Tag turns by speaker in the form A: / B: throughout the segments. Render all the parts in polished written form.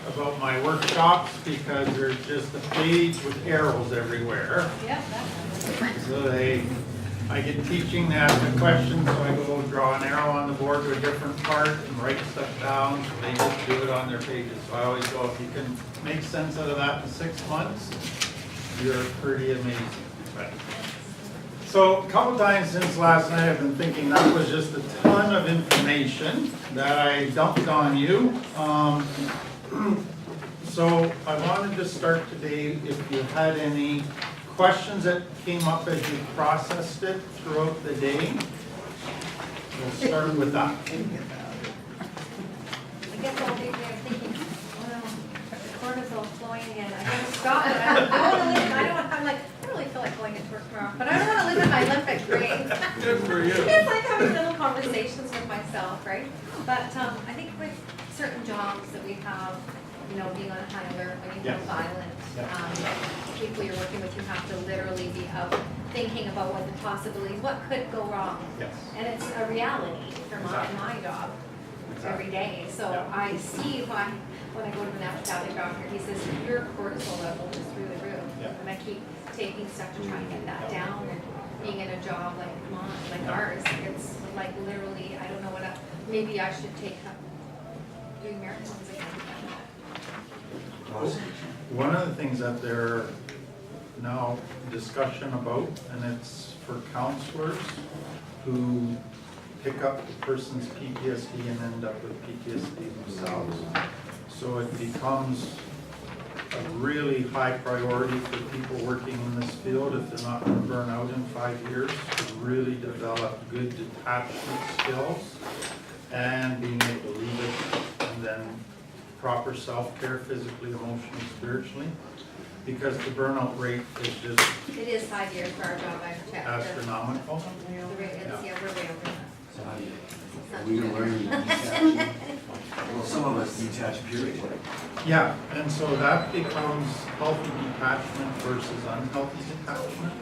A: about my workshops because there's just a page with arrows everywhere.
B: Yep, that's.
A: So I get teaching them the questions, so I go draw an arrow on the board to a different part and write stuff down, so they just do it on their pages. So I always go, if you can make sense out of that in 6 months, you're pretty amazing. But, so a couple times since last night I've been thinking that was just a ton of information that I dumped on you. So I wanted to start today if you had any questions that came up as you processed it throughout the day. We'll start with that.
B: I guess all day they're thinking, well, the cortisol flowing again. I gotta stop it. I don't want to live. I'm like, I don't really feel like going into work tomorrow, but I don't want to live in my Olympic brain.
A: Good for you.
B: It's like having little conversations with myself, right? But I think with certain jobs that we have, you know, being on a high alert when you feel
A: Yes.
B: violent, people you're working with, you have to literally be out thinking about what the possibilities, what could go wrong.
A: Yes.
B: And it's a reality for
A: Exactly.
B: my job every
A: Exactly.
B: day. So
A: Yeah.
B: I see why, when I go to the naturopathic doctor, he says, your cortisol level is through the roof.
A: Yeah.
B: And I keep taking stuff to try and get that
A: Yeah.
B: down. And being in a job like mine, like
A: Yeah.
B: ours, it's like literally, I don't know what, maybe I should take up doing marathons again.
A: One of the things that there now discussion about, and it's for counselors who pick up the person's PTSD and end up with PTSD themselves. So it becomes a really high priority for people working in this field, if they're not going to burn out in 5 years, to really develop good detachment skills and being able to leave it, and then proper self-care, physically, emotionally, spiritually, because the burnout rate is just
B: It is 5 years for our job, I've checked.
A: astronomical.
B: The rate is, yeah, we're way over that.
C: So how do you, are we gonna learn to detach? Well, some of us detach period.
A: Yeah, and so that becomes healthy detachment versus unhealthy detachment,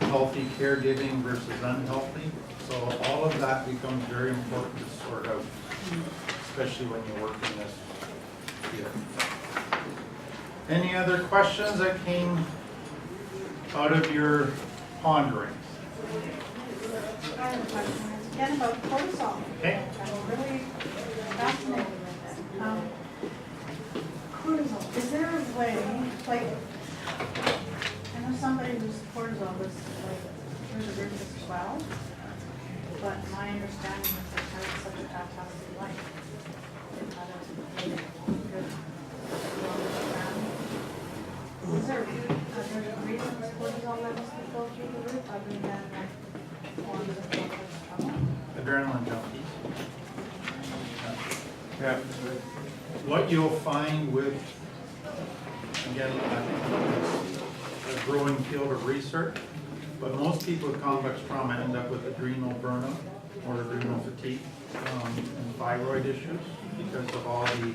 A: healthy caregiving versus unhealthy. So all of that becomes very important to sort out, especially when you work in this field. Any other questions that came out of your ponderings?
D: I have a question. It's again about cortisol.
A: Okay.
D: I'm really fascinated with it. Cortisol, is there a way, like, I know somebody whose cortisol was like through the roof as well, but my understanding is they had such a fantastic life. They had a good, is there a reason cortisol levels can go through the roof other than like forms of trouble?
A: Adrenaline junkies. Yeah. What you'll find with, again, I think it's a growing field of research, but most people with complex trauma end up with adrenal burnout or adrenal fatigue and thyroid issues because of all the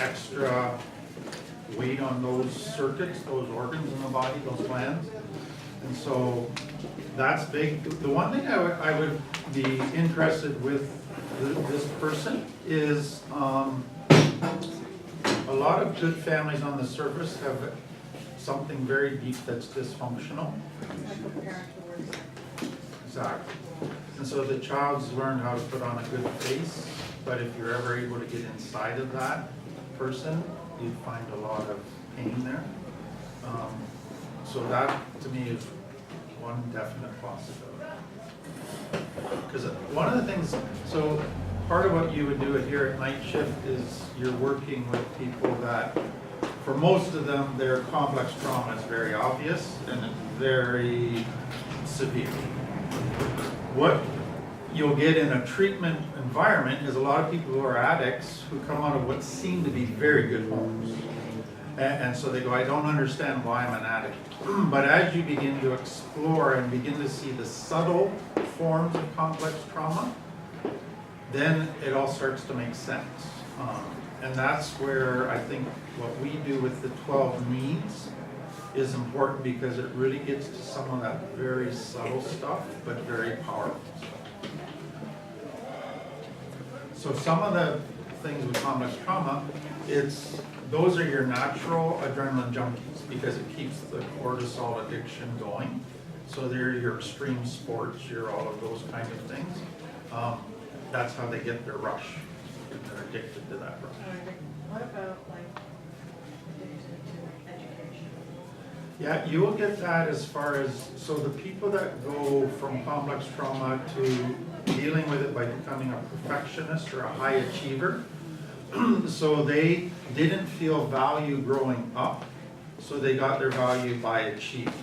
A: extra weight on those circuits, those organs in the body, those glands. And so that's big. The one thing I would be interested with this person is a lot of good families on the surface have something very deep that's dysfunctional. Exactly. And so the child's learned how to put on a good face, but if you're ever able to get inside of that person, you'd find a lot of pain there. So that, to me, is one definite possibility. Because one of the things, so part of what you would do here at night shift is you're working with people that, for most of them, their complex trauma is very obvious and it's very severe. What you'll get in a treatment environment is a lot of people who are addicts who come out of what seem to be very good homes. And so they go, I don't understand why I'm an addict. But as you begin to explore and begin to see the subtle forms of complex trauma, then it all starts to make sense. And that's where I think what we do with the 12 needs is important, because it really gets to some of that very subtle stuff, but very powerful stuff. So some of the things with complex trauma, it's those are your natural adrenaline junkies because it keeps the cortisol addiction going. So they're your extreme sports, your all of those kind of things. That's how they get their rush. They're addicted to that rush.
D: What about like addicted to education?
A: Yeah, you will get that as far as, so the people that go from complex trauma to dealing with it by becoming a perfectionist or a high achiever, so they didn't feel value growing up, so they got their value by achieving.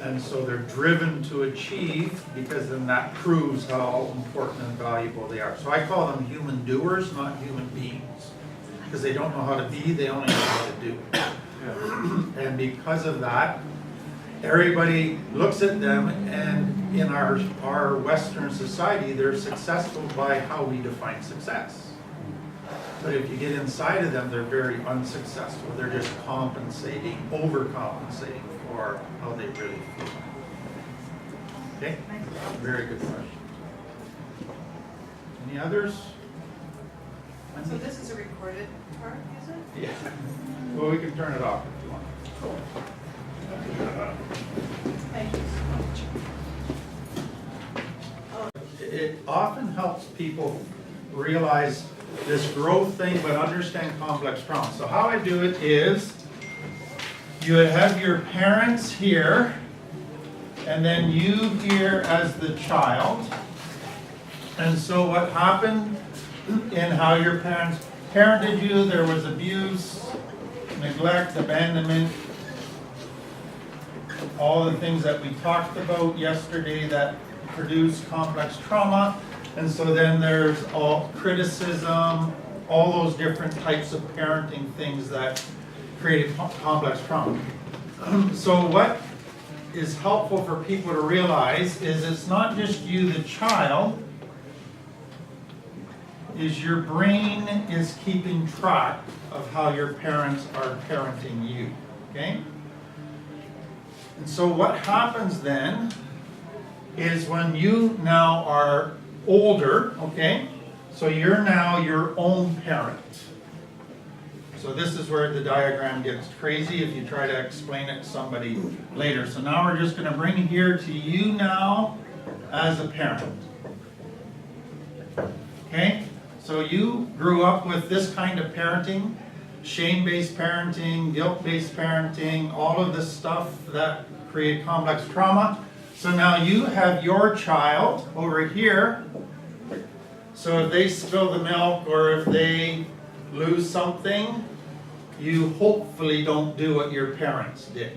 A: And so they're driven to achieve because then that proves how important and valuable they are. So I call them human doers, not human beings. Because they don't know how to be, they only know how to do. And because of that, everybody looks at them, and in our Western society, they're successful by how we define success. But if you get inside of them, they're very unsuccessful. They're just compensating, overcompensating for how they really feel. Okay? Very good question. Any others?
E: So this is a recorded part, is it?
A: Yeah. Well, we can turn it off if you want.
D: Thank you so much.
A: It often helps people realize this growth thing, but understand complex trauma. So how I do it is, you have your parents here, and then you here as the child. And so what happened in how your parents parented you, there was abuse, neglect, abandonment, all the things that we talked about yesterday that produce complex trauma. And so then there's all criticism, all those different types of parenting things that create complex trauma. So what is helpful for people to realize is it's not just you, the child, is your brain is keeping track of how your parents are parenting you, okay? And so what happens then is when you now are older, okay, so you're now your own parent. So this is where the diagram gets crazy if you try to explain it to somebody later. So now we're just going to bring it here to you now as a parent. Okay, so you grew up with this kind of parenting, shame-based parenting, guilt-based parenting, all of this stuff that create complex trauma. So now you have your child over here. So if they spill the milk or if they lose something, you hopefully don't do what your parents did.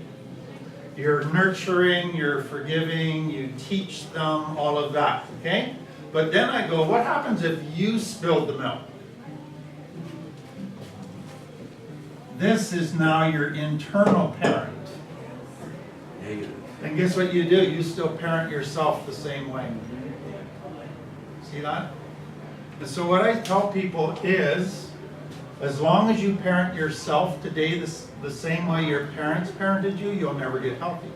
A: You're nurturing, you're forgiving, you teach them all of that, okay? But then I go, what happens if you spilled the milk? This is now your internal parent.
C: Negative.
A: And guess what you do? You still parent yourself the same way. See that? And so what I tell people is, as long as you parent yourself today the same way your parents parented you, you'll never get healthy.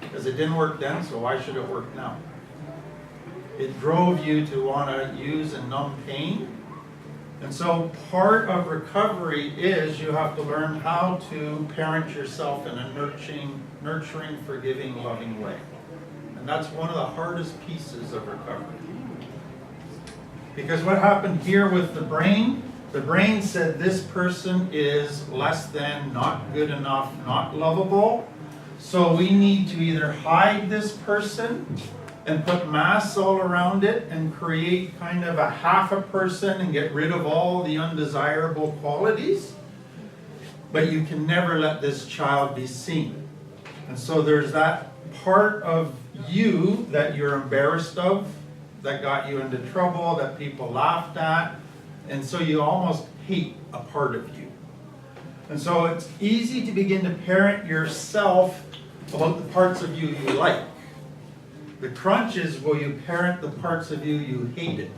A: Because it didn't work then, so why should it work now? It drove you to want to use and numb pain. And so part of recovery is you have to learn how to parent yourself in a nurturing, forgiving, loving way. And that's one of the hardest pieces of recovery. Because what happened here with the brain said this person is less than, not good enough, not lovable. So we need to either hide this person and put masks all around it and create kind of a half a person and get rid of all the undesirable qualities. But you can never let this child be seen. And so there's that part of you that you're embarrassed of, that got you into trouble, that people laughed at, and so you almost hate a part of you. And so it's easy to begin to parent yourself about the parts of you you like. The crunch is, will you parent the parts of you hated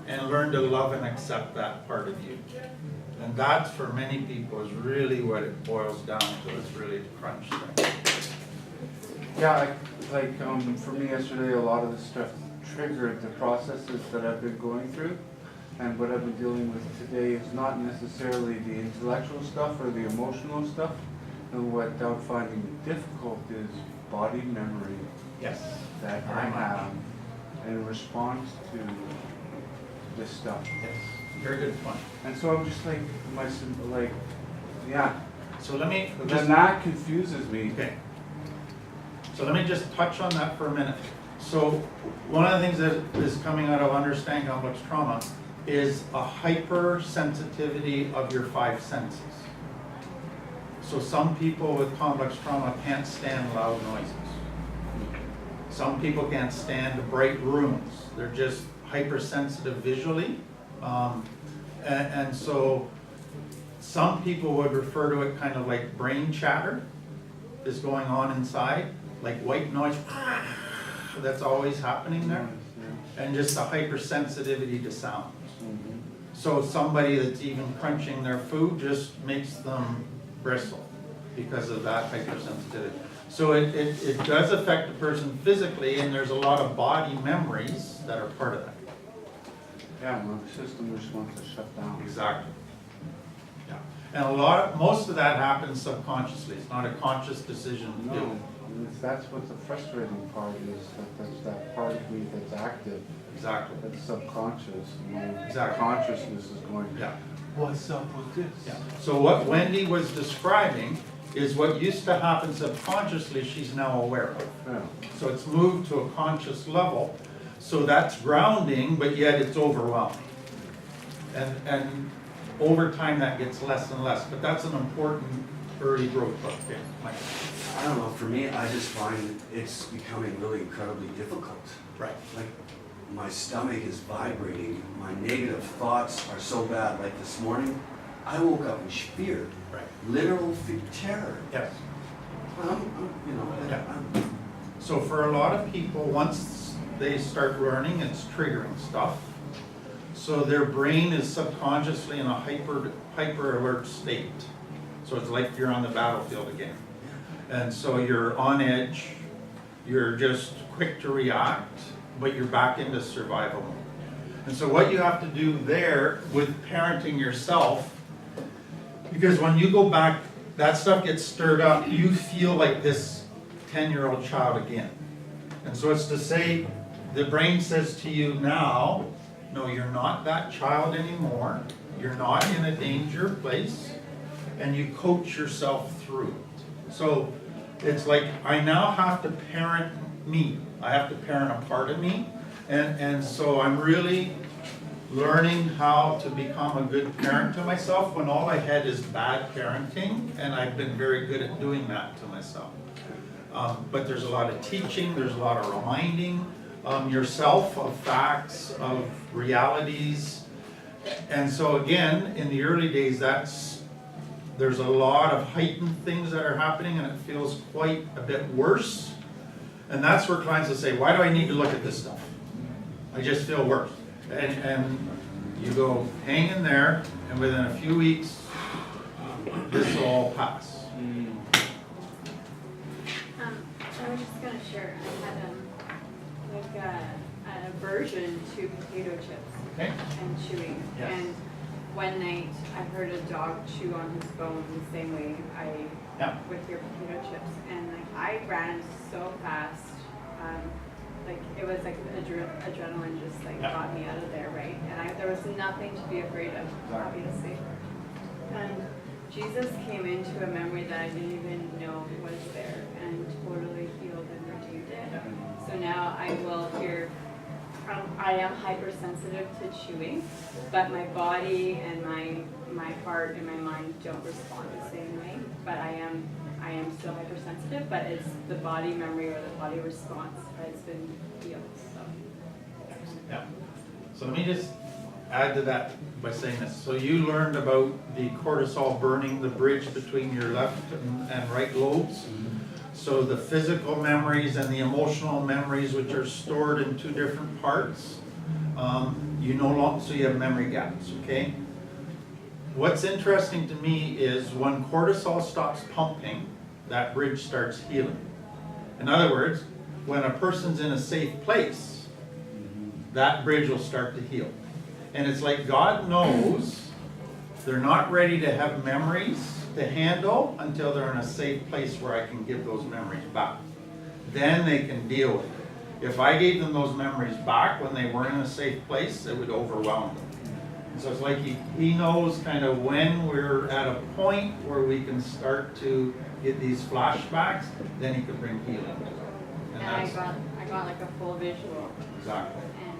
A: and learn to love and accept that part of you? And that, for many people, is really what it boils down to. It's really the crunch thing.
F: Yeah, for me yesterday, a lot of this stuff triggered the processes that I've been going through. And what I've been dealing with today is not necessarily the intellectual stuff or the emotional stuff. And what I'm finding difficult is body memory
A: Yes.
F: that I
A: Very much.
F: have in response to this stuff.
A: Yes, very good point.
F: And so I'm just like, yeah.
A: So let me
F: But
A: just,
F: then that confuses me.
A: okay. So let me just touch on that for a minute. So one of the things that is coming out of understanding complex trauma is a hypersensitivity of your five senses. So some people with complex trauma can't stand loud noises. Some people can't stand bright rooms. They're just hypersensitive visually. And so some people would refer to it kind of like brain chatter is going on inside, like white noise that's always happening there, and just a hypersensitivity to sound.
F: Mhm.
A: So somebody that's even crunching their food just makes them bristle because of that hypersensitivity. So it does affect the person physically, and there's a lot of body memories that are part of that.
F: Yeah, well, the system just wants to shut down.
A: Exactly. Yeah. And most of that happens subconsciously. It's not a conscious decision to do.
F: No, and that's what the frustrating part is, that there's that part of me that's active,
A: Exactly.
F: that's subconscious, and my
A: Exactly.
F: consciousness is going,
A: Yeah.
F: what's up with this?
A: Yeah. So what Wendy was describing is what used to happen subconsciously, she's now aware of.
F: Yeah.
A: So it's moved to a conscious level. So that's grounding, but yet it's overwhelming. And over time that gets less and less, but that's an important early growth part. Okay, Mike.
C: I don't know, for me, I just find it's becoming really incredibly difficult.
A: Right.
C: Like, my stomach is vibrating, my negative thoughts are so bad. Like this morning, I woke up in fear,
A: Right.
C: literal terror.
A: Yes.
C: You know,
A: Yeah.
C: I'm-
A: So for a lot of people, once they start learning, it's triggering stuff. So their brain is subconsciously in a hyper alert state. So it's like you're on the battlefield again. And so you're on edge, you're just quick to react, but you're back into survival mode. And so what you have to do there with parenting yourself, because when you go back, that stuff gets stirred up, you feel like this 10-year-old child again. And so it's to say, the brain says to you now, no, you're not that child anymore, you're not in a danger place, and you coach yourself through it. So it's like, I now have to parent me. I have to parent a part of me. And so I'm really learning how to become a good parent to myself when all I had is bad parenting, and I've been very good at doing that to myself. But there's a lot of teaching, there's a lot of reminding yourself of facts, of realities. And so again, in the early days, there's a lot of heightened things that are happening, and it feels quite a bit worse. And that's where clients will say, why do I need to look at this stuff? I just feel worse. And you go, hang in there, and within a few weeks, this will all pass.
G: I was just gonna share, I had an aversion to potato chips
A: Okay?
G: and chewing.
A: Yes.
G: And one night, I heard a dog chew on his bone the same way
A: Yeah.
G: with your potato chips. And like, I ran so fast, like it was like adrenaline just like
A: Yeah.
G: got me out of there, right? And there was nothing to be afraid of, obviously. And Jesus came into a memory that I didn't even know was there and totally healed and redeemed it. So now I will hear, I am hypersensitive to chewing, but my body and my heart and my mind don't respond the same way. But I am still hypersensitive, but it's the body memory or the body response has been healed. So.
A: Yeah. So let me just add to that by saying this. So you learned about the cortisol burning the bridge between your left and right lobes. So the physical memories and the emotional memories, which are stored in two different parts, you no longer, so you have memory gaps, okay? What's interesting to me is when cortisol stops pumping, that bridge starts healing. In other words, when a person's in a safe place, that bridge will start to heal. And it's like God knows they're not ready to have memories to handle until they're in a safe place where I can give those memories back. Then they can deal with it. If I gave them those memories back when they were in a safe place, it would overwhelm them. And so it's like he knows kind of when we're at a point where we can start to get these flashbacks, then he can bring healing.
G: And I got like a full visual.
A: Exactly.
G: And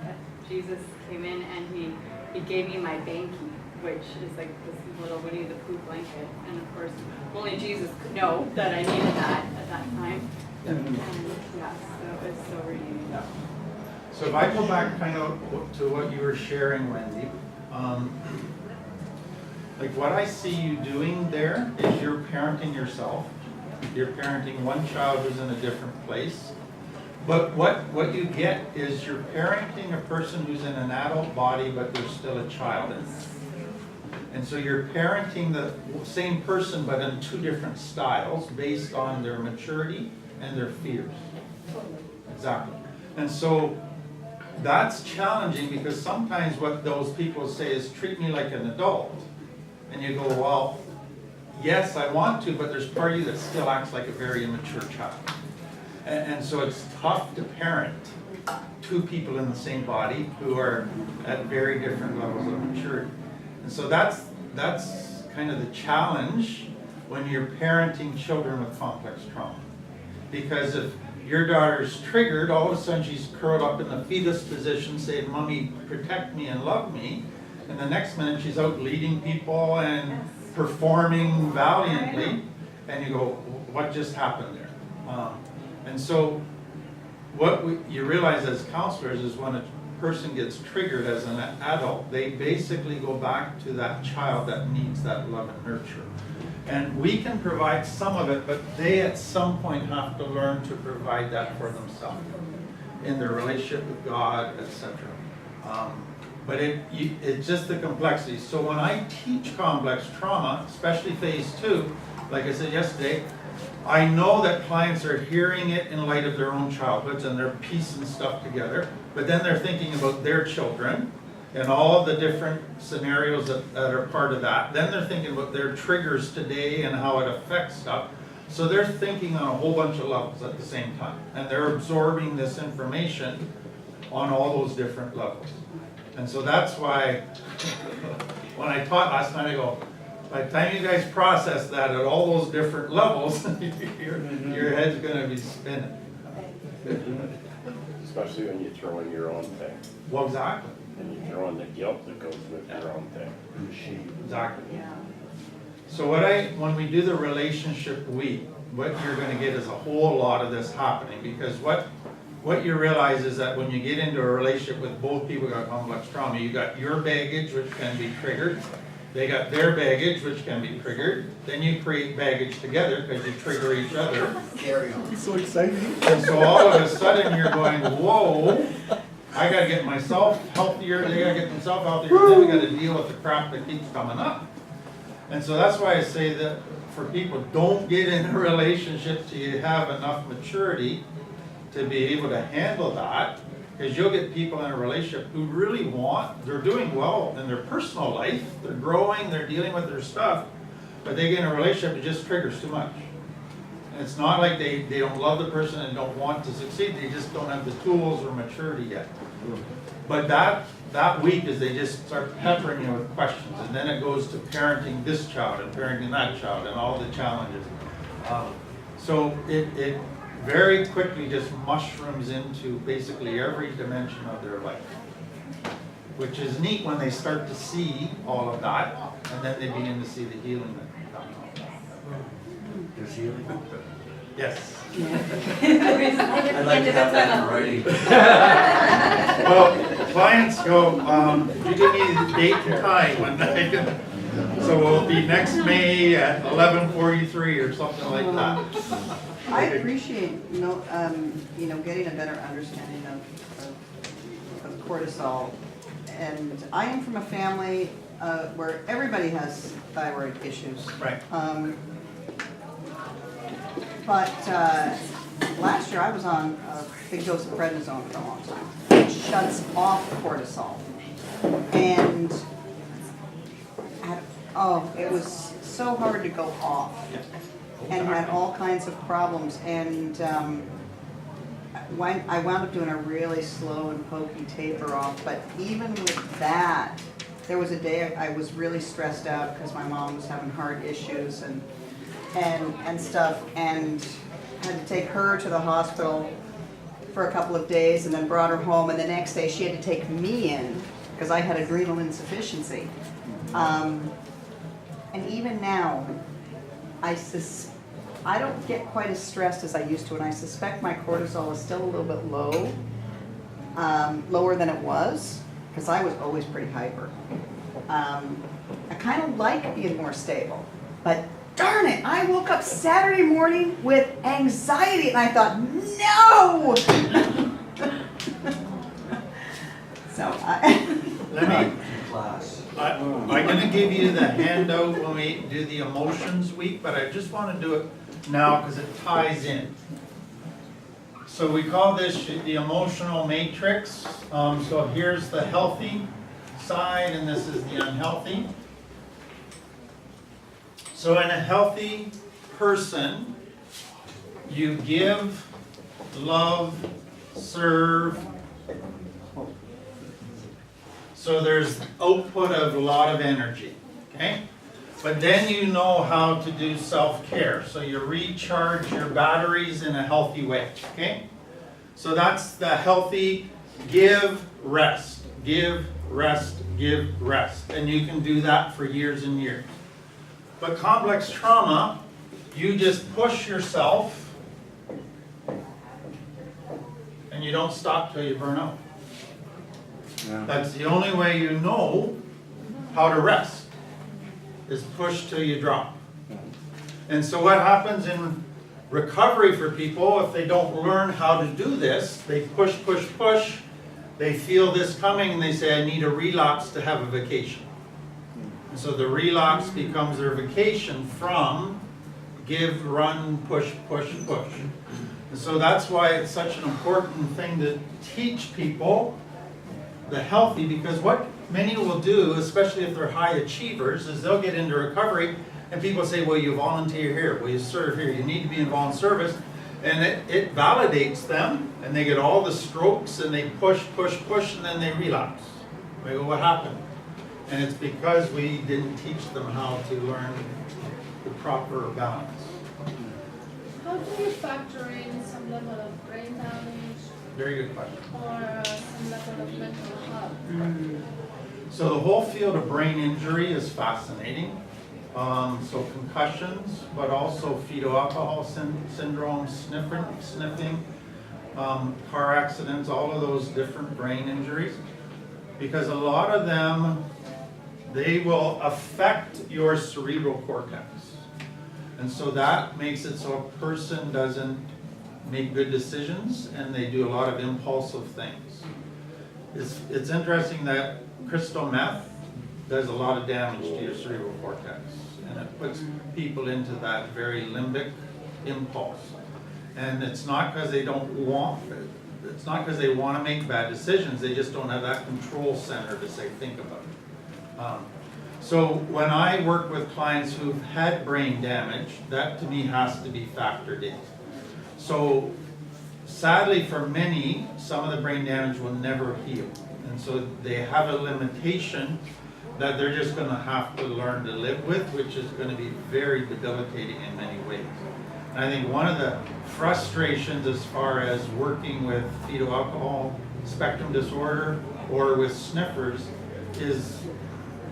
G: yes, Jesus came in and he gave me my banky, which is like this little Winnie the Pooh blanket. And of course, only Jesus could know that I needed that at that time. And yeah, so it's so redeeming.
A: Yeah. So if I go back kind of to what you were sharing, Wendy, like what I see you doing there is you're parenting yourself. You're parenting one child who's in a different place. But what you get is you're parenting a person who's in an adult body, but they're still a child. And so you're parenting the same person, but in two different styles based on their maturity and their fears. Exactly. And so that's challenging because sometimes what those people say is treat me like an adult. And you go, well, yes, I want to, but there's part of you that still acts like a very immature child. And so it's tough to parent two people in the same body who are at very different levels of maturity. And so that's kind of the challenge when you're parenting children with complex trauma. Because if your daughter's triggered, all of a sudden she's curled up in the fetus position saying, Mommy, protect me and love me. And the next minute she's out leading people and performing valiantly. And you go, what just happened there? And so what you realize as counselors is when a person gets triggered as an adult, they basically go back to that child that needs that love and nurture. And we can provide some of it, but they at some point have to learn to provide that for themselves in their relationship with God, etc. But it's just the complexity. So when I teach complex trauma, especially phase 2, like I said yesterday, I know that clients are hearing it in light of their own childhoods and they're piecing stuff together, but then they're thinking about their children and all of the different scenarios that are part of that. Then they're thinking about their triggers today and how it affects stuff. So they're thinking on a whole bunch of levels at the same time. And they're absorbing this information on all those different levels. And so that's why when I taught last night, I go, by the time you guys process that at all those different levels, your head's going to be spinning.
H: Especially when you throw in your own thing.
A: Well, exactly.
H: And you throw in the guilt that goes with your own thing. And the shame.
A: Exactly.
G: Yeah.
A: So when we do the relationship week, what you're going to get is a whole lot of this happening, because what you realize is that when you get into a relationship with both people who got complex trauma, you got your baggage, which can be triggered. They got their baggage, which can be triggered. Then you create baggage together because you trigger each other.
C: Carry on.
H: It's so exciting.
A: And so all of a sudden you're going, whoa, I got to get myself healthier. They got to get themselves healthier. Then we got to deal with the crap that keeps coming up. And so that's why I say that for people, don't get in a relationship till you have enough maturity to be able to handle that. Because you'll get people in a relationship who really they're doing well in their personal life, they're growing, they're dealing with their stuff, but they get in a relationship that just triggers too much. And it's not like they don't love the person and don't want to succeed, they just don't have the tools or maturity yet. But that week is they just start peppering you with questions, and then it goes to parenting this child and parenting that child and all the challenges. So it very quickly just mushrooms into basically every dimension of their life, which is neat when they start to see all of that, and then they begin to see the healing that comes on.
C: There's healing.
A: Yes.
C: I'd like to have that in writing.
A: Well, clients go, you give me the date and time when I can. So it'll be next May at 11:43 or something like that.
I: I appreciate, getting a better understanding of cortisol. And I am from a family where everybody has thyroid issues.
A: Right.
I: But last year I was on a big dose of prednisone for a long time, which shuts off cortisol. And it was so hard to go off, and had all kinds of problems. And I wound up doing a really slow and pokey taper off. But even with that, there was a day I was really stressed out because my mom was having heart issues and stuff, and had to take her to the hospital for a couple of days, and then brought her home. And the next day she had to take me in because I had adrenal insufficiency. And even now, I don't get quite as stressed as I used to, and I suspect my cortisol is still a little bit low, lower than it was, because I was always pretty hyper. I kind of like being more stable, but darn it, I woke up Saturday morning with anxiety, and I thought, no! So
A: Let me,
C: Class.
A: I'm gonna give you the handout when we do the emotions week, but I just wanna do it now because it ties in. So we call this the emotional matrix. So here's the healthy side and this is the unhealthy. So in a healthy person, you give, love, serve. So there's output of a lot of energy, okay? But then you know how to do self-care. So you recharge your batteries in a healthy way, okay? So that's the healthy give, rest, give, rest, give, rest. And you can do that for years and years. But complex trauma, you just push yourself and you don't stop till you burn out.
F: Yeah.
A: That's the only way you know how to rest, is push till you drop. And so what happens in recovery for people, if they don't learn how to do this, they push, push, push, they feel this coming and they say, I need a relapse to have a vacation. And so the relapse becomes their vacation from give, run, push, push, push. And so that's why it's such an important thing to teach people the healthy, because what many will do, especially if they're high achievers, is they'll get into recovery and people say, well, you volunteer here, well, you serve here, you need to be involved in service. And it validates them, and they get all the strokes, and they push, push, push, and then they relapse. We go, what happened? And it's because we didn't teach them how to learn the proper balance.
J: How do you factor in some level of brain damage
A: Very good question.
J: or some level of mental health?
A: So the whole field of brain injury is fascinating. So concussions, but also fetal alcohol syndrome, sniffing, car accidents, all of those different brain injuries. Because a lot of them, they will affect your cerebral cortex. And so that makes it so a person doesn't make good decisions and they do a lot of impulsive things. It's interesting that crystal meth does a lot of damage to your cerebral cortex, and it puts people into that very limbic impulse. And it's not because they don't want, it's not because they want to make bad decisions, they just don't have that control center to say, think about it. So when I work with clients who've had brain damage, that to me has to be factored in. So sadly for many, some of the brain damage will never heal. And so they have a limitation that they're just going to have to learn to live with, which is going to be very debilitating in many ways. And I think one of the frustrations as far as working with fetal alcohol spectrum disorder or with sniffers is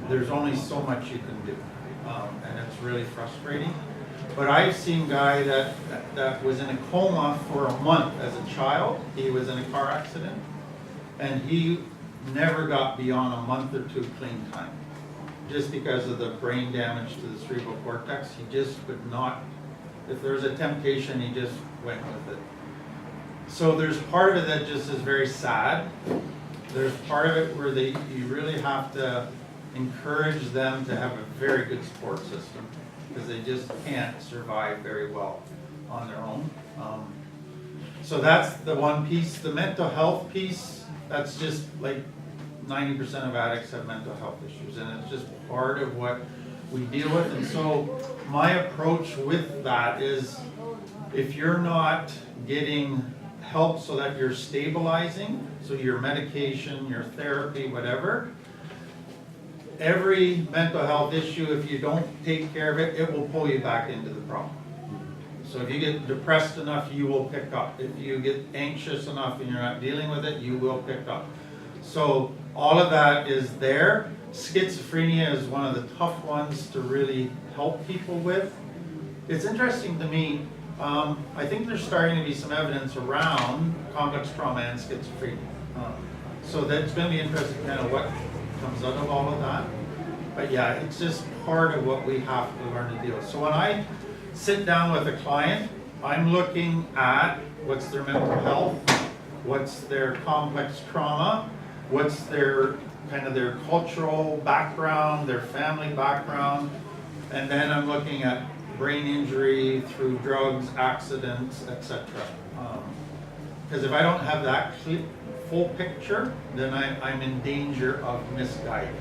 A: there's only so much you can do. And it's really frustrating. But I've seen a guy that was in a coma for a month as a child. He was in a car accident, and he never got beyond a month or two clean time. Just because of the brain damage to the cerebral cortex, he just could not, if there was a temptation, he just went with it. So there's part of it that just is very sad. There's part of it where you really have to encourage them to have a very good support system, because they just can't survive very well on their own. So that's the one piece. The mental health piece, that's just like 90% of addicts have mental health issues, and it's just part of what we deal with. And so my approach with that is, if you're not getting help so that you're stabilizing, so your medication, your therapy, whatever, every mental health issue, if you don't take care of it, it will pull you back into the problem. So if you get depressed enough, you will pick up. If you get anxious enough and you're not dealing with it, you will pick up. So all of that is there. Schizophrenia is one of the tough ones to really help people with. It's interesting to me, I think there's starting to be some evidence around complex trauma and schizophrenia. So that's going to be interesting kind of what comes out of all of that. But yeah, it's just part of what we have to learn to deal with. So when I sit down with a client, I'm looking at what's their mental health, what's their complex trauma, what's their kind of their cultural background, their family background, and then I'm looking at brain injury through drugs, accidents, etc. Because if I don't have that full picture, then I'm in danger of misguiding.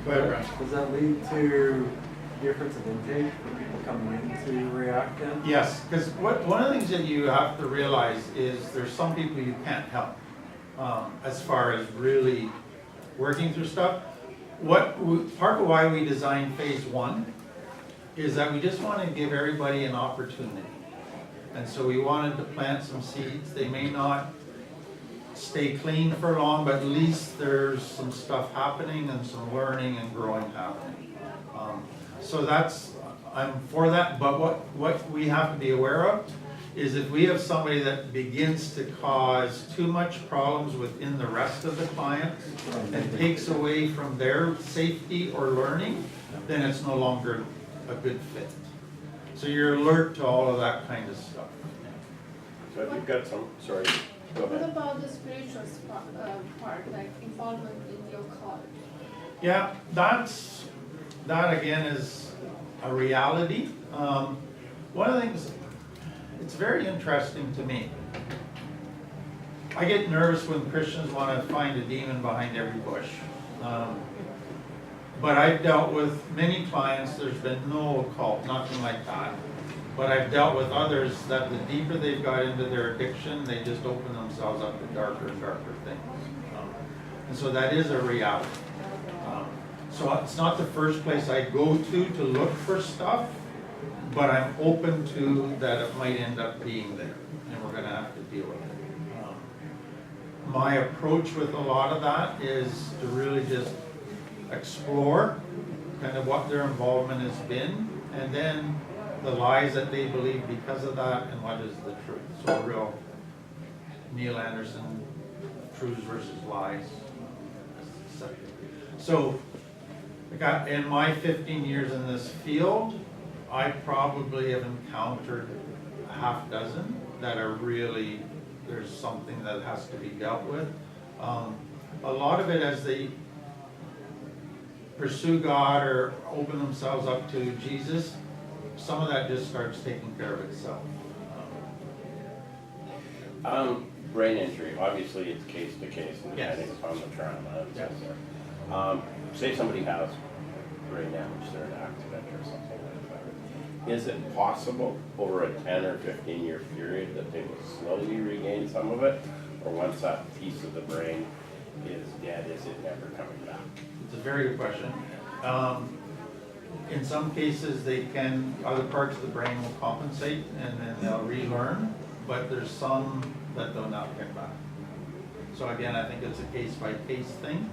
A: Go ahead, Brian.
K: Does that lead to difference of intake for people coming in to react then?
A: Yes, because one of the things that you have to realize is there's some people you can't help as far as really working through stuff. Part of why we designed phase 1 is that we just want to give everybody an opportunity. And so we wanted to plant some seeds. They may not stay clean for long, but at least there's some stuff happening and some learning and growing happening. So I'm for that, but what we have to be aware of is if we have somebody that begins to cause too much problems within the rest of the client and takes away from their safety or learning, then it's no longer a good fit. So you're alert to all of that kind of stuff.
H: So if you've got some, sorry, go
J: What
H: ahead.
J: about the spiritual part, like involvement in your cult?
A: Yeah, that again is a reality. One of the things, it's very interesting to me. I get nervous when Christians want to find a demon behind every bush. But I've dealt with many clients, there's been no occult, nothing like that. But I've dealt with others that the deeper they've got into their addiction, they just open themselves up to darker and darker things. And so that is a reality. So it's not the first place I go to look for stuff, but I'm open to that it might end up being there, and we're going to have to deal with it. My approach with a lot of that is to really just explore kind of what their involvement has been, and then the lies that they believe because of that, and what is the truth. So a real Neil Anderson, truths versus lies. So in my 15 years in this field, I probably have encountered a half dozen that are really, there's something that has to be dealt with. A lot of it as they pursue God or open themselves up to Jesus, some of that just starts taking care of itself.
H: Brain injury, obviously it's case to case and
A: Yes.
H: depending upon the trauma. and so
A: Yes.
H: forth. Say somebody has brain damage, they're in an accident or something like that. Is it possible over a 10 or 15 year period that they will slowly regain some of it? Or once that piece of the brain is dead, is it never coming back?
A: It's a very good question. In some cases, other parts of the brain will compensate and then they'll relearn, but there's some that they'll not get back. So again, I think it's a case by case thing,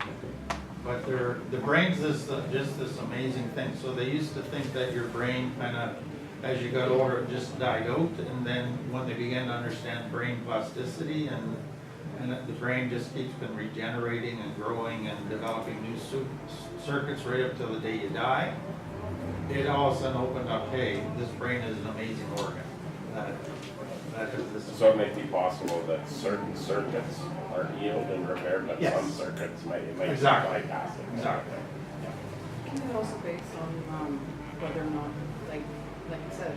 A: but the brain's just this amazing thing. So they used to think that your brain kind of, as you got older, it just died out, and then when they began to understand brain plasticity and the brain just keeps been regenerating and growing and developing new circuits right up till the day you die, it all of a sudden opened up, hey, this brain is an amazing organ. That is this.
H: So it may be possible that certain circuits are healed and repaired, but
A: Yes.
H: some circuits might
A: Exactly.
H: bypass it.
A: Exactly.
E: Can it also based on whether or not, like you said,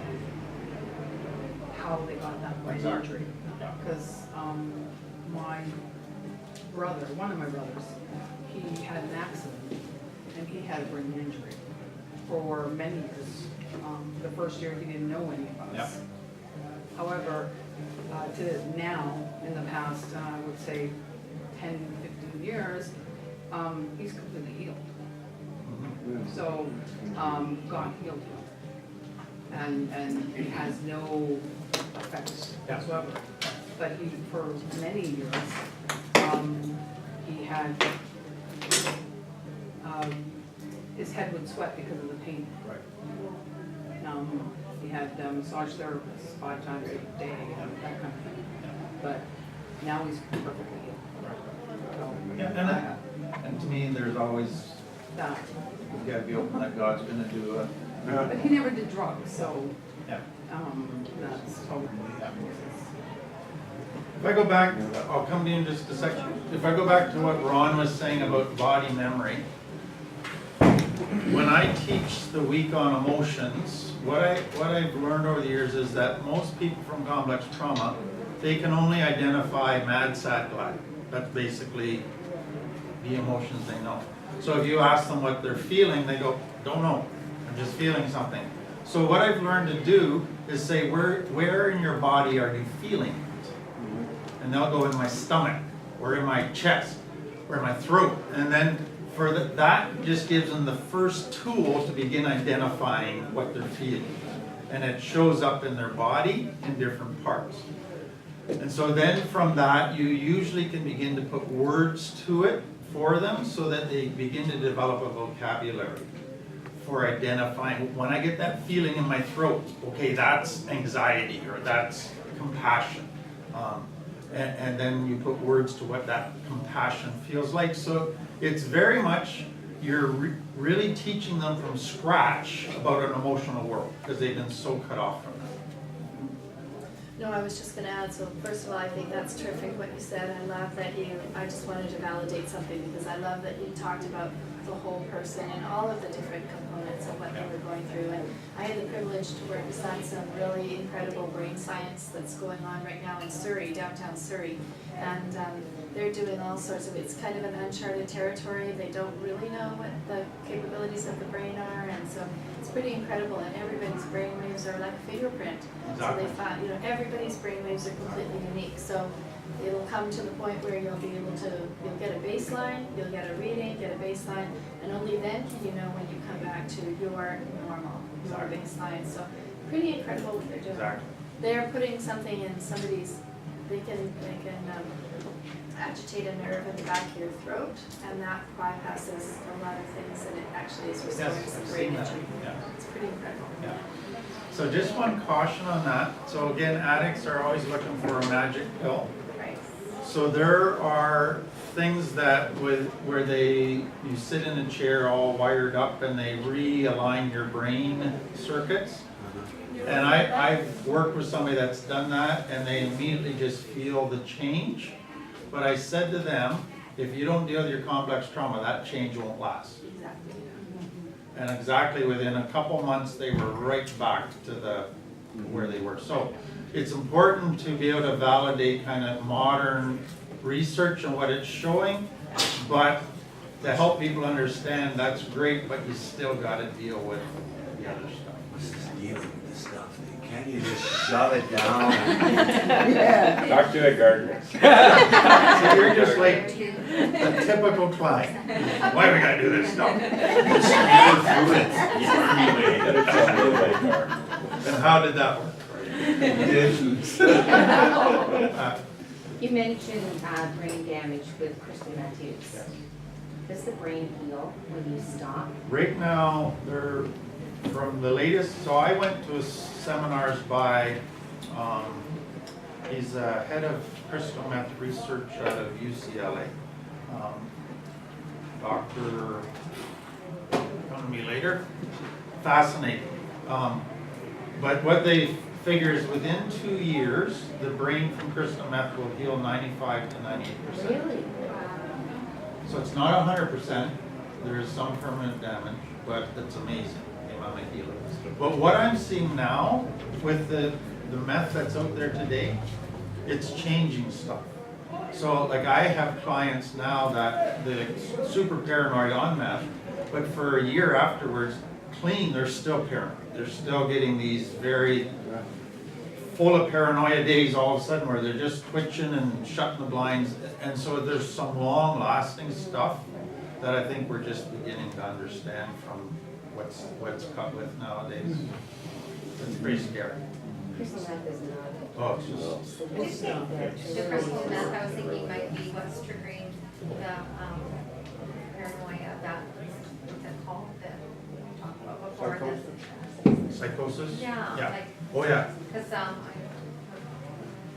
E: how they got that brain injury. Because my brother, one of my brothers, he had an accident and he had a brain injury for many years. The first year he didn't know any of us. However, to now, in the past, I would say 10, 15 years, he's completely healed. So, God healed him. And it has no effects whatsoever. But he, for many years, he had, his head would sweat because of the pain.
A: Right.
E: He had massage therapists 5 times a day, that kind of thing. But now he's perfectly healed. So,
A: Yeah, and to me, there's always,
E: that.
A: you gotta be open that God's gonna do a.
E: But he never did drugs, so
A: Yeah.
E: that's totally.
A: If I go back, I'll come to you in just a second. If I go back to what Ron was saying about body memory, when I teach the week on emotions, what I've learned over the years is that most people from complex trauma, they can only identify mad, sad, glad. That's basically the emotions they know. So if you ask them what they're feeling, they go, don't know, I'm just feeling something. So what I've learned to do is say, where in your body are you feeling it? And they'll go in my stomach, or in my chest, or in my throat. And then for that just gives them the first tool to begin identifying what they're feeling. And it shows up in their body in different parts. And so then from that, you usually can begin to put words to it for them so that they begin to develop a vocabulary for identifying, when I get that feeling in my throat, okay, that's anxiety or that's compassion. And then you put words to what that compassion feels like. So it's very much, you're really teaching them from scratch about an emotional world because they've been so cut off from that.
B: No, I was just gonna add, so first of all, I think that's terrific what you said. I love that I just wanted to validate something because I love that you talked about the whole person and all of the different components of what they were going through. And I had the privilege to work beside some really incredible brain science that's going on right now in Surrey, downtown Surrey. And they're doing all sorts of, it's kind of an uncharted territory. They don't really know what the capabilities of the brain are, and so it's pretty incredible. And everybody's brain waves are like a fingerprint.
A: Exactly.
B: So they found, everybody's brain waves are completely unique. So it'll come to the point where you'll be able to, you'll get a baseline, you'll get a reading, get a baseline, and only then can you know when you come back to your normal, your baseline. So pretty incredible what they're doing.
A: Exactly.
B: They're putting something in somebody's, they can agitate a nerve in the back of your throat, and that bypasses a lot of things, and it actually is restoring
A: Yes,
B: some
A: I've
B: brain
A: seen that.
B: energy.
A: Yeah.
B: It's pretty incredible.
A: Yeah. So just one caution on that. So again, addicts are always looking for a magic pill.
B: Right.
A: So there are things that where you sit in a chair all wired up and they realign your brain circuits. And I've worked with somebody that's done that and they immediately just feel the change. But I said to them, if you don't deal with your complex trauma, that change won't last.
B: Exactly.
A: And exactly within a couple months, they were right back to where they were. So it's important to be able to validate kind of modern research and what it's showing, but to help people understand that's great, but you still got to deal with the other stuff.
C: What's this dealing with this stuff? Can't you just shove it down?
I: Yeah.
H: Talk to a gardener.
A: So you're just like a typical client. Why do we got to do this stuff? And how did that work?
L: You mentioned brain damage with Kristen Matthews.
A: Yes.
L: Does the brain heal when you stop?
A: Right now, they're from the latest, so I went to seminars by, he's head of crystal meth research out of UCLA. Dr. Come to me later. Fascinating. But what they figure is within 2 years, the brain from crystal meth will heal 95 to 98%.
L: Really?
A: So it's not 100%. There is some permanent damage, but it's amazing the amount of healing. But what I'm seeing now with the the meth that's out there today, it's changing stuff. So like I have clients now that they're super paranoid on meth, but for a year afterwards, clean, they're still paranoid. They're still getting these very full of paranoia days all of a sudden where they're just twitching and shutting the blinds. And so there's some long lasting stuff that I think we're just beginning to understand from what's cut with nowadays. It's pretty scary.
L: Crystal meth is not.
A: Oh, it's just,
L: Simple stuff there.
M: The crystal meth, I was thinking might be what's triggering the paranoia, that, what's it called, that we talked about before.
A: psychosis?
M: Yeah, like,
A: Oh, yeah,
M: because
A: yeah.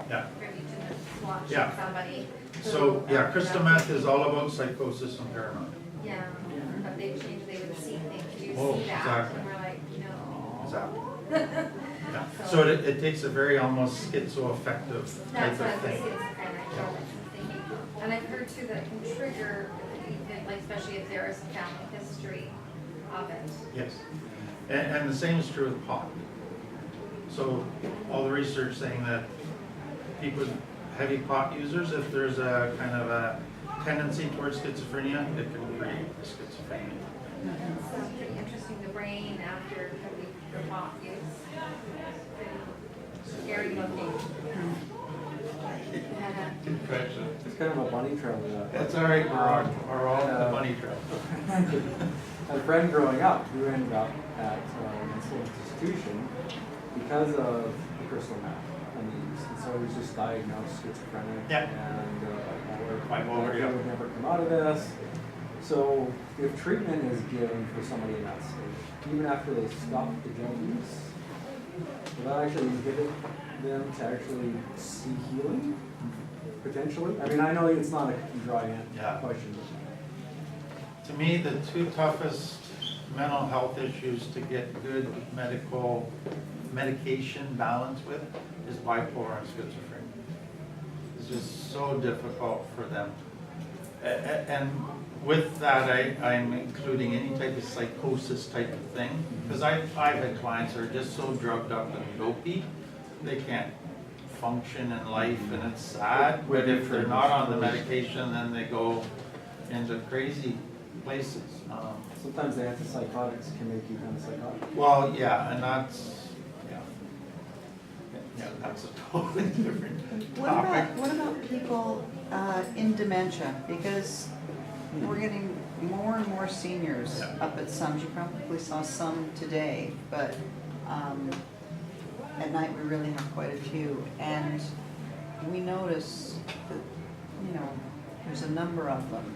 M: I'm privy to this watching
A: Yeah.
M: somebody.
A: So, yeah, crystal meth is all about psychosis and paranoia.
M: Yeah, but they changed, they would see things, do you
A: Oh,
M: see that?
A: exactly.
M: And we're like, no.
A: Exactly. Yeah. So it takes a very almost schizoaffective type
M: That's what I
A: of
M: was
A: thing.
M: thinking. And I've heard too that it can trigger, like especially if there is a family history of it.
A: Yes. And the same is true with pot. So all the research saying that people, heavy pot users, if there's a kind of a tendency towards schizophrenia, it can create schizophrenia.
M: It's pretty interesting, the brain after the pot use. Pretty scary looking.
A: Good question.
K: It's kind of a bunny trail.
A: That's all right, we're all on the bunny trail.
K: A friend growing up who ended up at a mental institution because of the crystal meth use. And so he was just diagnosed schizophrenic.
A: Yeah.
K: And
A: Bipolar, yeah.
K: would never come out of this. So if treatment is given for somebody in that state, even after they stop the drug use, will that actually inhibit them to actually see healing, potentially? I mean, I know it's not a dry
A: Yeah.
K: question.
A: To me, the two toughest mental health issues to get good medication balance with is bipolar and schizophrenia. It's just so difficult for them. And with that, I'm including any type of psychosis type of thing, because I've had clients who are just so drugged up and dopey, they can't function in life, and it's sad, but if they're not on the medication, then they go into crazy places.
K: Sometimes the antipsychotics can make you kind of psychotic.
A: Well, yeah, and that's, yeah, that's a totally different topic.
I: What about people in dementia? Because we're getting more and more seniors up at Sums. You probably saw some today, but at night we really have quite a few. And we notice that, there's a number of them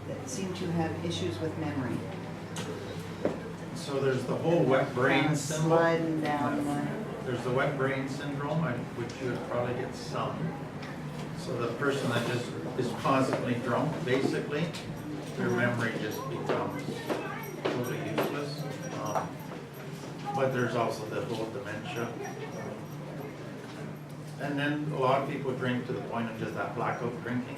I: that seem to have issues with memory.
A: So there's the whole wet brain syndrome.
I: Sliding down
A: There's the wet brain syndrome, which you would probably get some. So the person that just is constantly drunk, basically, their memory just becomes totally useless. But there's also the whole dementia. And then a lot of people drink to the point of just that blackout drinking.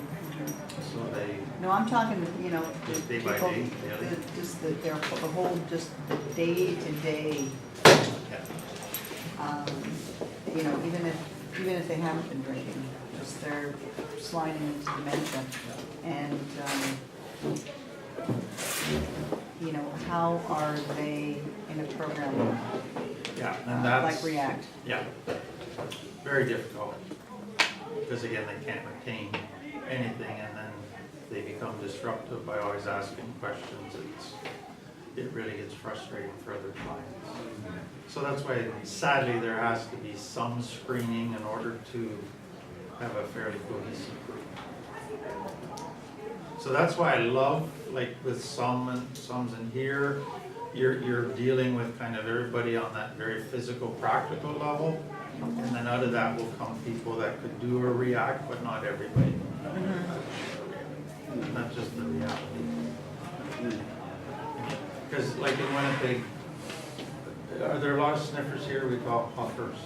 A: So they,
I: No, I'm talking,
A: day by
I: people,
A: day, daily.
I: just the whole, just the day-to-day,
A: Yeah.
I: even if they haven't been drinking, just they're sliding into dementia. And, how are they in a program
A: Yeah, and that's.
I: like React?
A: Yeah, very difficult, because again, they can't retain anything, and then they become disruptive by always asking questions. It really gets frustrating for other clients. So that's why, sadly, there has to be some screening in order to have a fairly cohesive group. So that's why I love, like with some in here, you're dealing with kind of everybody on that very physical, practical level. And then out of that will come people that could do a React, but not everybody. Not just the reality. Because like in Winnipeg, are there a lot of sniffers here? We call puffers.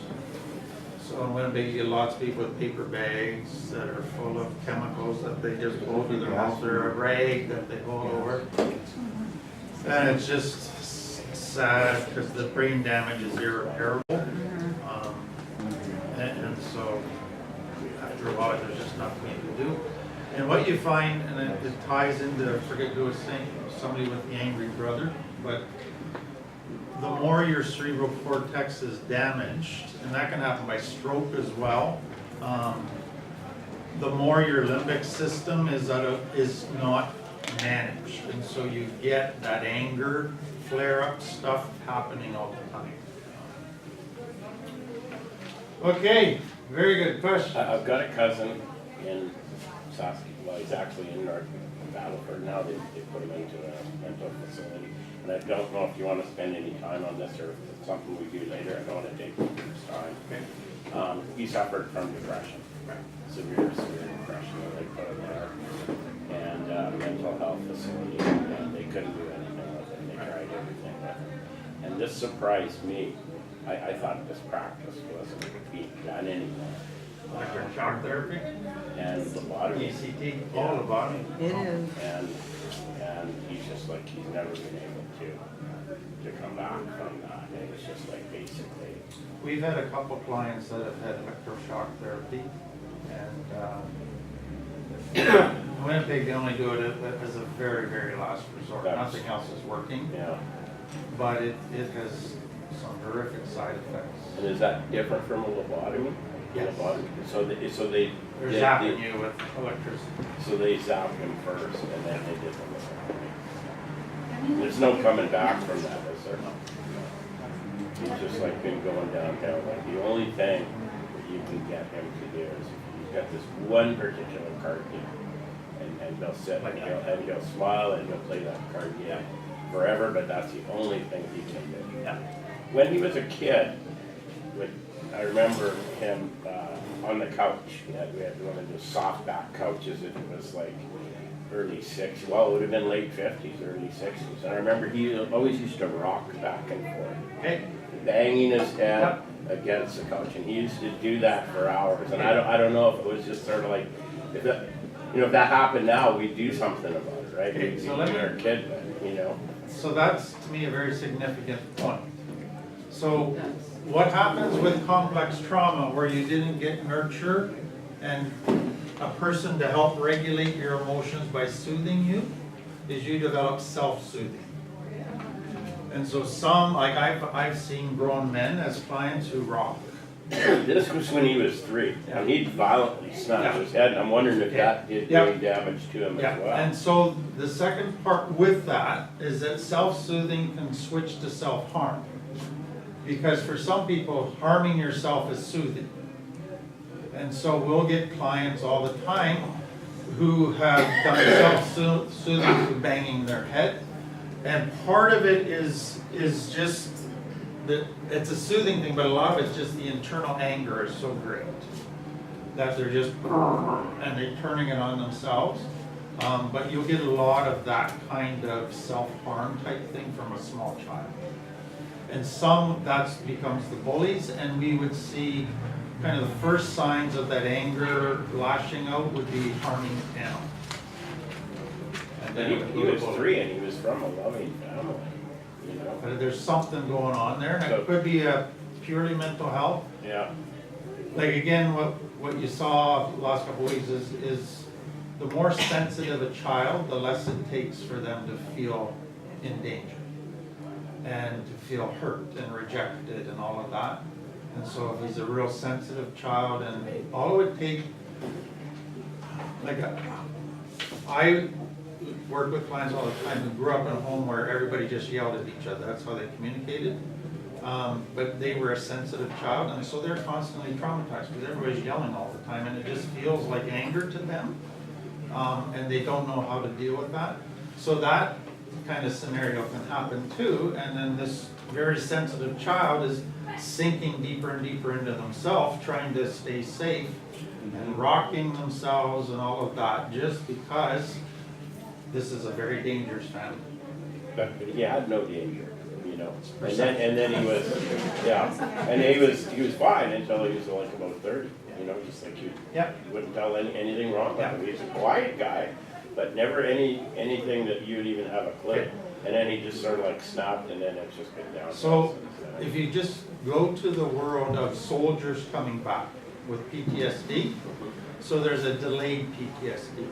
A: So in Winnipeg, you get lots of people with paper bags that are full of chemicals that they just hold to their mouth, or a rag that they hold over. And it's just sad because the brain damage is irreparable. so after a while, there's just nothing you can do. And what you find, and it ties into, I forget who was saying, somebody with the angry brother, but the more your cerebral cortex is damaged, and that can happen by stroke as well, the more your limbic system is not managed. And so you get that anger, flare-up stuff happening all the time. Okay, very good question.
H: I've got a cousin in Saskatchewan, well, he's actually in North Battleford now, they put him into a mental facility. And I don't know if you want to spend any time on this or if it's something we do later, I don't want to take too much time.
A: Okay.
H: He suffered from depression, severe depression, and they put him there. And mental health facility, and they couldn't do anything with it, they tried everything with it. And this surprised me. I thought this practice wasn't being done anymore.
A: Electroshock therapy?
H: And lobotomy.
A: ECT, all lobotomy.
I: It is.
H: And he's just like, he's never been able to come back from that. And it's just like basically.
A: We've had a couple clients that have had electroshock therapy, and Winnipeg, they only do it as a very, very last resort. Nothing else is working.
H: Yeah.
A: But it has some horrific side effects.
H: And is that different from a lobotomy?
A: Yes.
H: Lobotomy? So they
A: They're zapping you with electricity.
H: So they zapped him first, and then they did the lobotomy. There's no coming back from that, is there? He's just like been going downhill. Like the only thing that you can get him to do is he's got this one particular card game, and he'll sit and he'll smile and he'll play that card game forever. But that's the only thing he can do.
A: Yeah.
H: When he was a kid, I remember him on the couch. We had one of those soft back couches, and it was like early 60s. Well, it would have been late 50s, early 60s. And I remember he always used to rock back and forth,
A: Okay.
H: banging his head against the couch, and he used to do that for hours. And I don't know if it was just sort of like, if that happened now, we'd do something about it, right?
A: Okay, so let me-
H: our kid,
A: So that's, to me, a very significant point. So what happens with complex trauma where you didn't get nurture and a person to help regulate your emotions by soothing you is you develop self-soothing. And so some, like I've seen grown men as clients who rock.
H: This was when he was 3, and he'd violently smash his head, and I'm wondering if that did any damage to him as well.
A: And so the second part with that is that self-soothing can switch to self-harm. Because for some people, harming yourself is soothing. And so we'll get clients all the time who have done self-soothing through banging their head. And part of it is just that it's a soothing thing, but a lot of it's just the internal anger is so great that they're just, and they're turning it on themselves. But you'll get a lot of that kind of self-harm type thing from a small child. And some, that becomes the bullies, and we would see kind of the first signs of that anger lashing out would be harming animals. And then
H: He was 3, and he was from a loving family,
A: But there's something going on there, and it could be a purely mental health.
H: Yeah.
A: Like again, what you saw the last couple of weeks is the more sensitive a child, the less it takes for them to feel in danger and to feel hurt and rejected and all of that. And so if he's a real sensitive child, and all it would take, I work with clients all the time who grew up in a home where everybody just yelled at each other. That's how they communicated. But they were a sensitive child, and so they're constantly traumatized because everybody's yelling all the time, and it just feels like anger to them, and they don't know how to deal with that. So that kind of scenario can happen too, and then this very sensitive child is sinking deeper and deeper into themselves, trying to stay safe and rocking themselves and all of that, just because this is a very dangerous family.
H: But he had no danger, And then he was, and he was fine until he was like about 30. Just like you wouldn't tell anything wrong about him. He's a quiet guy, but never anything that you'd even have a clue. And then he just sort of like snapped, and then it's just been down.
A: So if you just go to the world of soldiers coming back, with PTSD. So there's a delayed PTSD.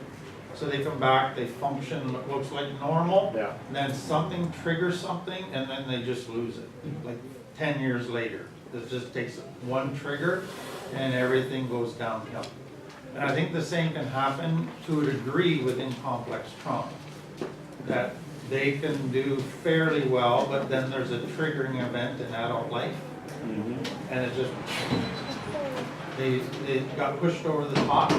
A: So they come back, they function, looks like normal.
H: Yeah.
A: And then something triggers something, and then they just lose it, like 10 years later. It just takes one trigger, and everything goes downhill. And I think the same can happen to a degree within complex trauma. That they can do fairly well, but then there's a triggering event in adult life, and it just, they got pushed over the top,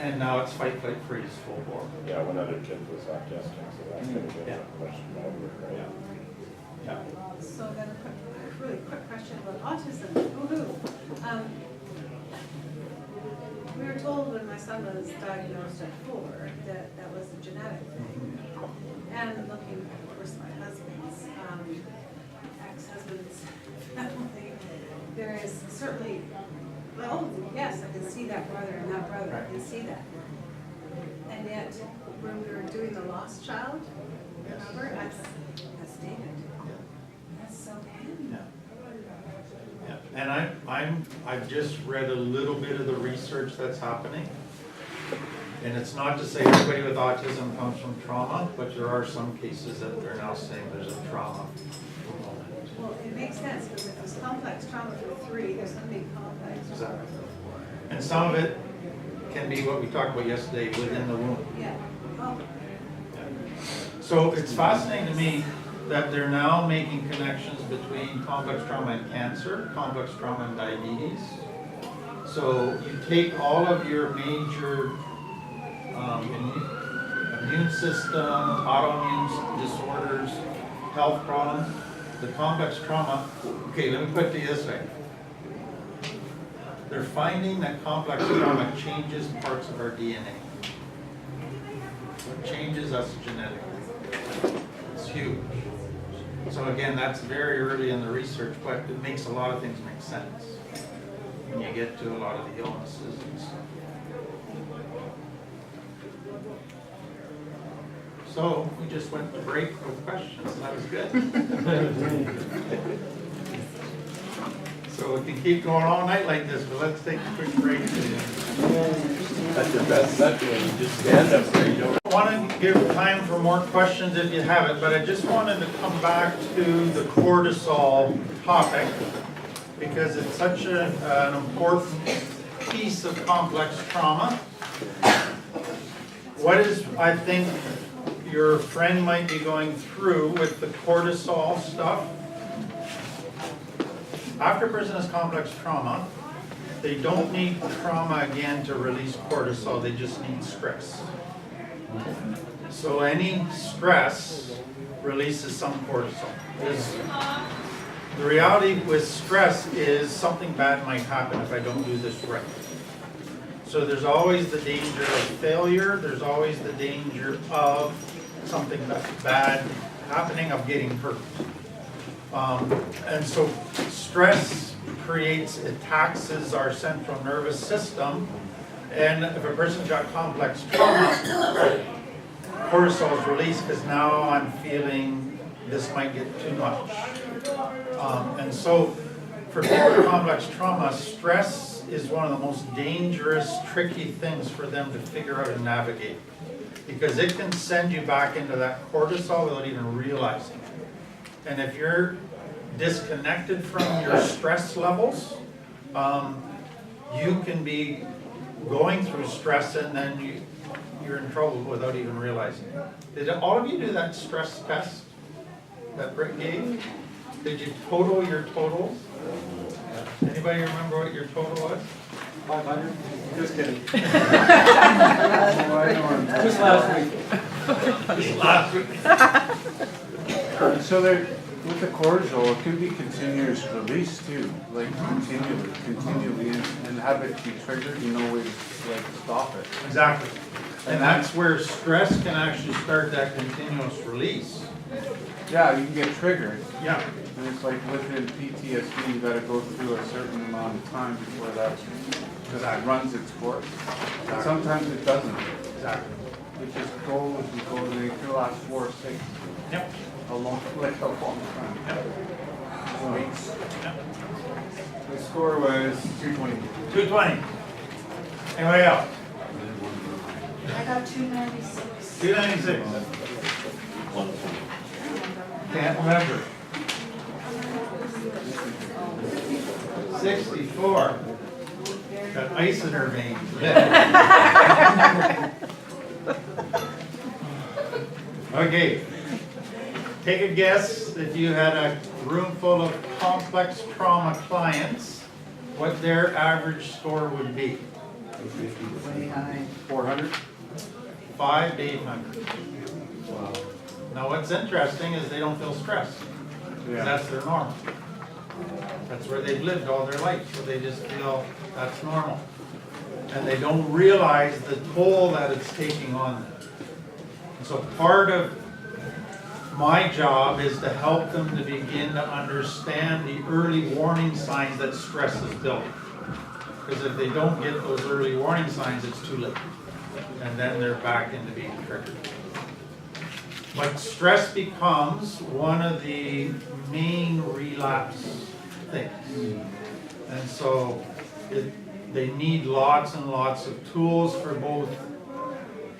A: and now it's fight, flight, freeze, full bore.
H: Yeah, one other kid was autistic, so that's gonna be
A: Yeah.
H: a question over, right?
A: Yeah.
N: So then a really quick question about autism. Woohoo! We were told when my son was diagnosed at 4 that that was a genetic thing. And looking, of course, my husband's, ex-husband's family, there is certainly, well, yes, I can see that brother and that brother, I can see that. And yet, when we were doing the lost child, remember, that's David. That's so handy.
A: Yeah. Yeah. And I've just read a little bit of the research that's happening. And it's not to say everybody with autism comes from trauma, but there are some cases that they're now saying there's a trauma component.
N: Well, it makes sense, because if it's complex trauma for 3, there's going to be complex.
A: Exactly. And some of it can be what we talked about yesterday, within the womb.
N: Yeah. Oh,
A: So it's fascinating to me that they're now making connections between complex trauma and cancer, complex trauma and diabetes. So you take all of your major immune system, autoimmune disorders, health problems, the complex trauma. Okay, let me put it to you this way. They're finding that complex trauma changes parts of our DNA. It changes us genetically. It's huge. So again, that's very early in the research, but it makes a lot of things make sense when you get to a lot of the illnesses and stuff. So we just went to break with questions, that was good. So we can keep going all night like this, but let's take a quick break.
H: That's the best, that's when you just stand up there, you don't.
A: I want to give time for more questions if you have it, but I just wanted to come back to the cortisol topic because it's such an important piece of complex trauma. What is, I think, your friend might be going through with the cortisol stuff. After a person has complex trauma, they don't need trauma again to release cortisol, they just need stress. So any stress releases some cortisol. The reality with stress is something bad might happen if I don't do this right. So there's always the danger of failure, there's always the danger of something bad happening, of getting hurt. And so stress it taxes our central nervous system, and if a person's got complex trauma, cortisol is released because now I'm feeling this might get too much. And so for people with complex trauma, stress is one of the most dangerous, tricky things for them to figure out and navigate, because it can send you back into that cortisol without even realizing it. And if you're disconnected from your stress levels, you can be going through stress and then you're in trouble without even realizing it. Did all of you do that stress test that Britt gave? Did you total your totals? Anybody remember what your total was?
K: 500? Just kidding.
F: Just
K: last week.
A: Just last week.
F: So there, with the cortisol, it can be continuous release too, like continually, and have it be triggered, no way to like stop it.
A: Exactly. And that's where stress can actually start that continuous release.
F: Yeah, you can get triggered.
A: Yeah.
F: And it's like within PTSD, you gotta go through a certain amount of time before that runs its course.
A: Exactly.
F: Sometimes it doesn't.
A: Exactly.
F: It just goes and goes, and it could last 4 or 6.
A: Yep.
F: A long time.
A: Yep.
F: My score was 220.
A: 220. Anybody else?
D: I got 296.
A: 296. Can't remember. 64. Got ice in her veins. Okay. Take a guess if you had a room full of complex trauma clients, what their average score would be.
I: Way high.
F: 400?
A: 5 to 800.
F: Wow.
A: Now what's interesting is they don't feel stressed. 'Cause that's their norm. That's where they've lived all their life, so they just feel that's normal. And they don't realize the toll that it's taking on them. And so part of my job is to help them to begin to understand the early warning signs that stress is building. Because if they don't get those early warning signs, it's too late. And then they're back into being triggered. But stress becomes one of the main relapse things. And so they need lots and lots of tools for both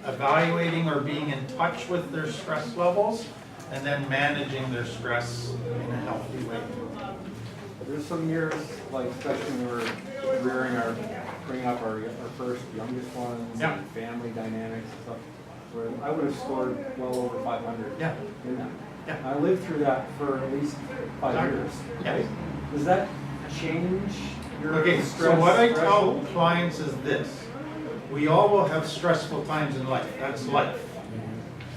A: evaluating or being in touch with their stress levels and then managing their stress in a healthy way.
K: There's some years, like especially when we're bringing up our first youngest ones,
A: Yeah.
K: and family dynamics and stuff, where I would have scored well over 500.
A: Yeah.
K: In that.
A: Yeah.
K: I lived through that for at least 5 years.
A: Yeah.
K: Right? Does that change your
A: Okay,
K: stress
A: so what I tell
K: threshold?
A: clients is this. We all will have stressful times in life. That's life.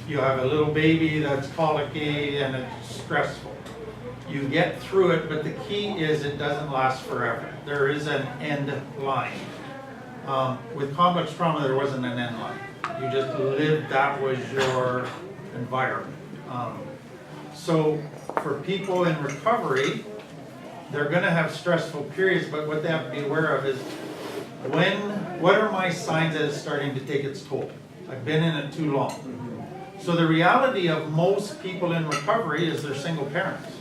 A: You have a little baby that's colicky and it's stressful. You get through it, but the key is it doesn't last forever. There is an end line. With complex trauma, there wasn't an end line. You just lived, that was your environment. So for people in recovery, they're gonna have stressful periods, but what they have to be aware of is what are my signs that it's starting to take its toll? I've been in it too long. So the reality of most people in recovery is they're single parents.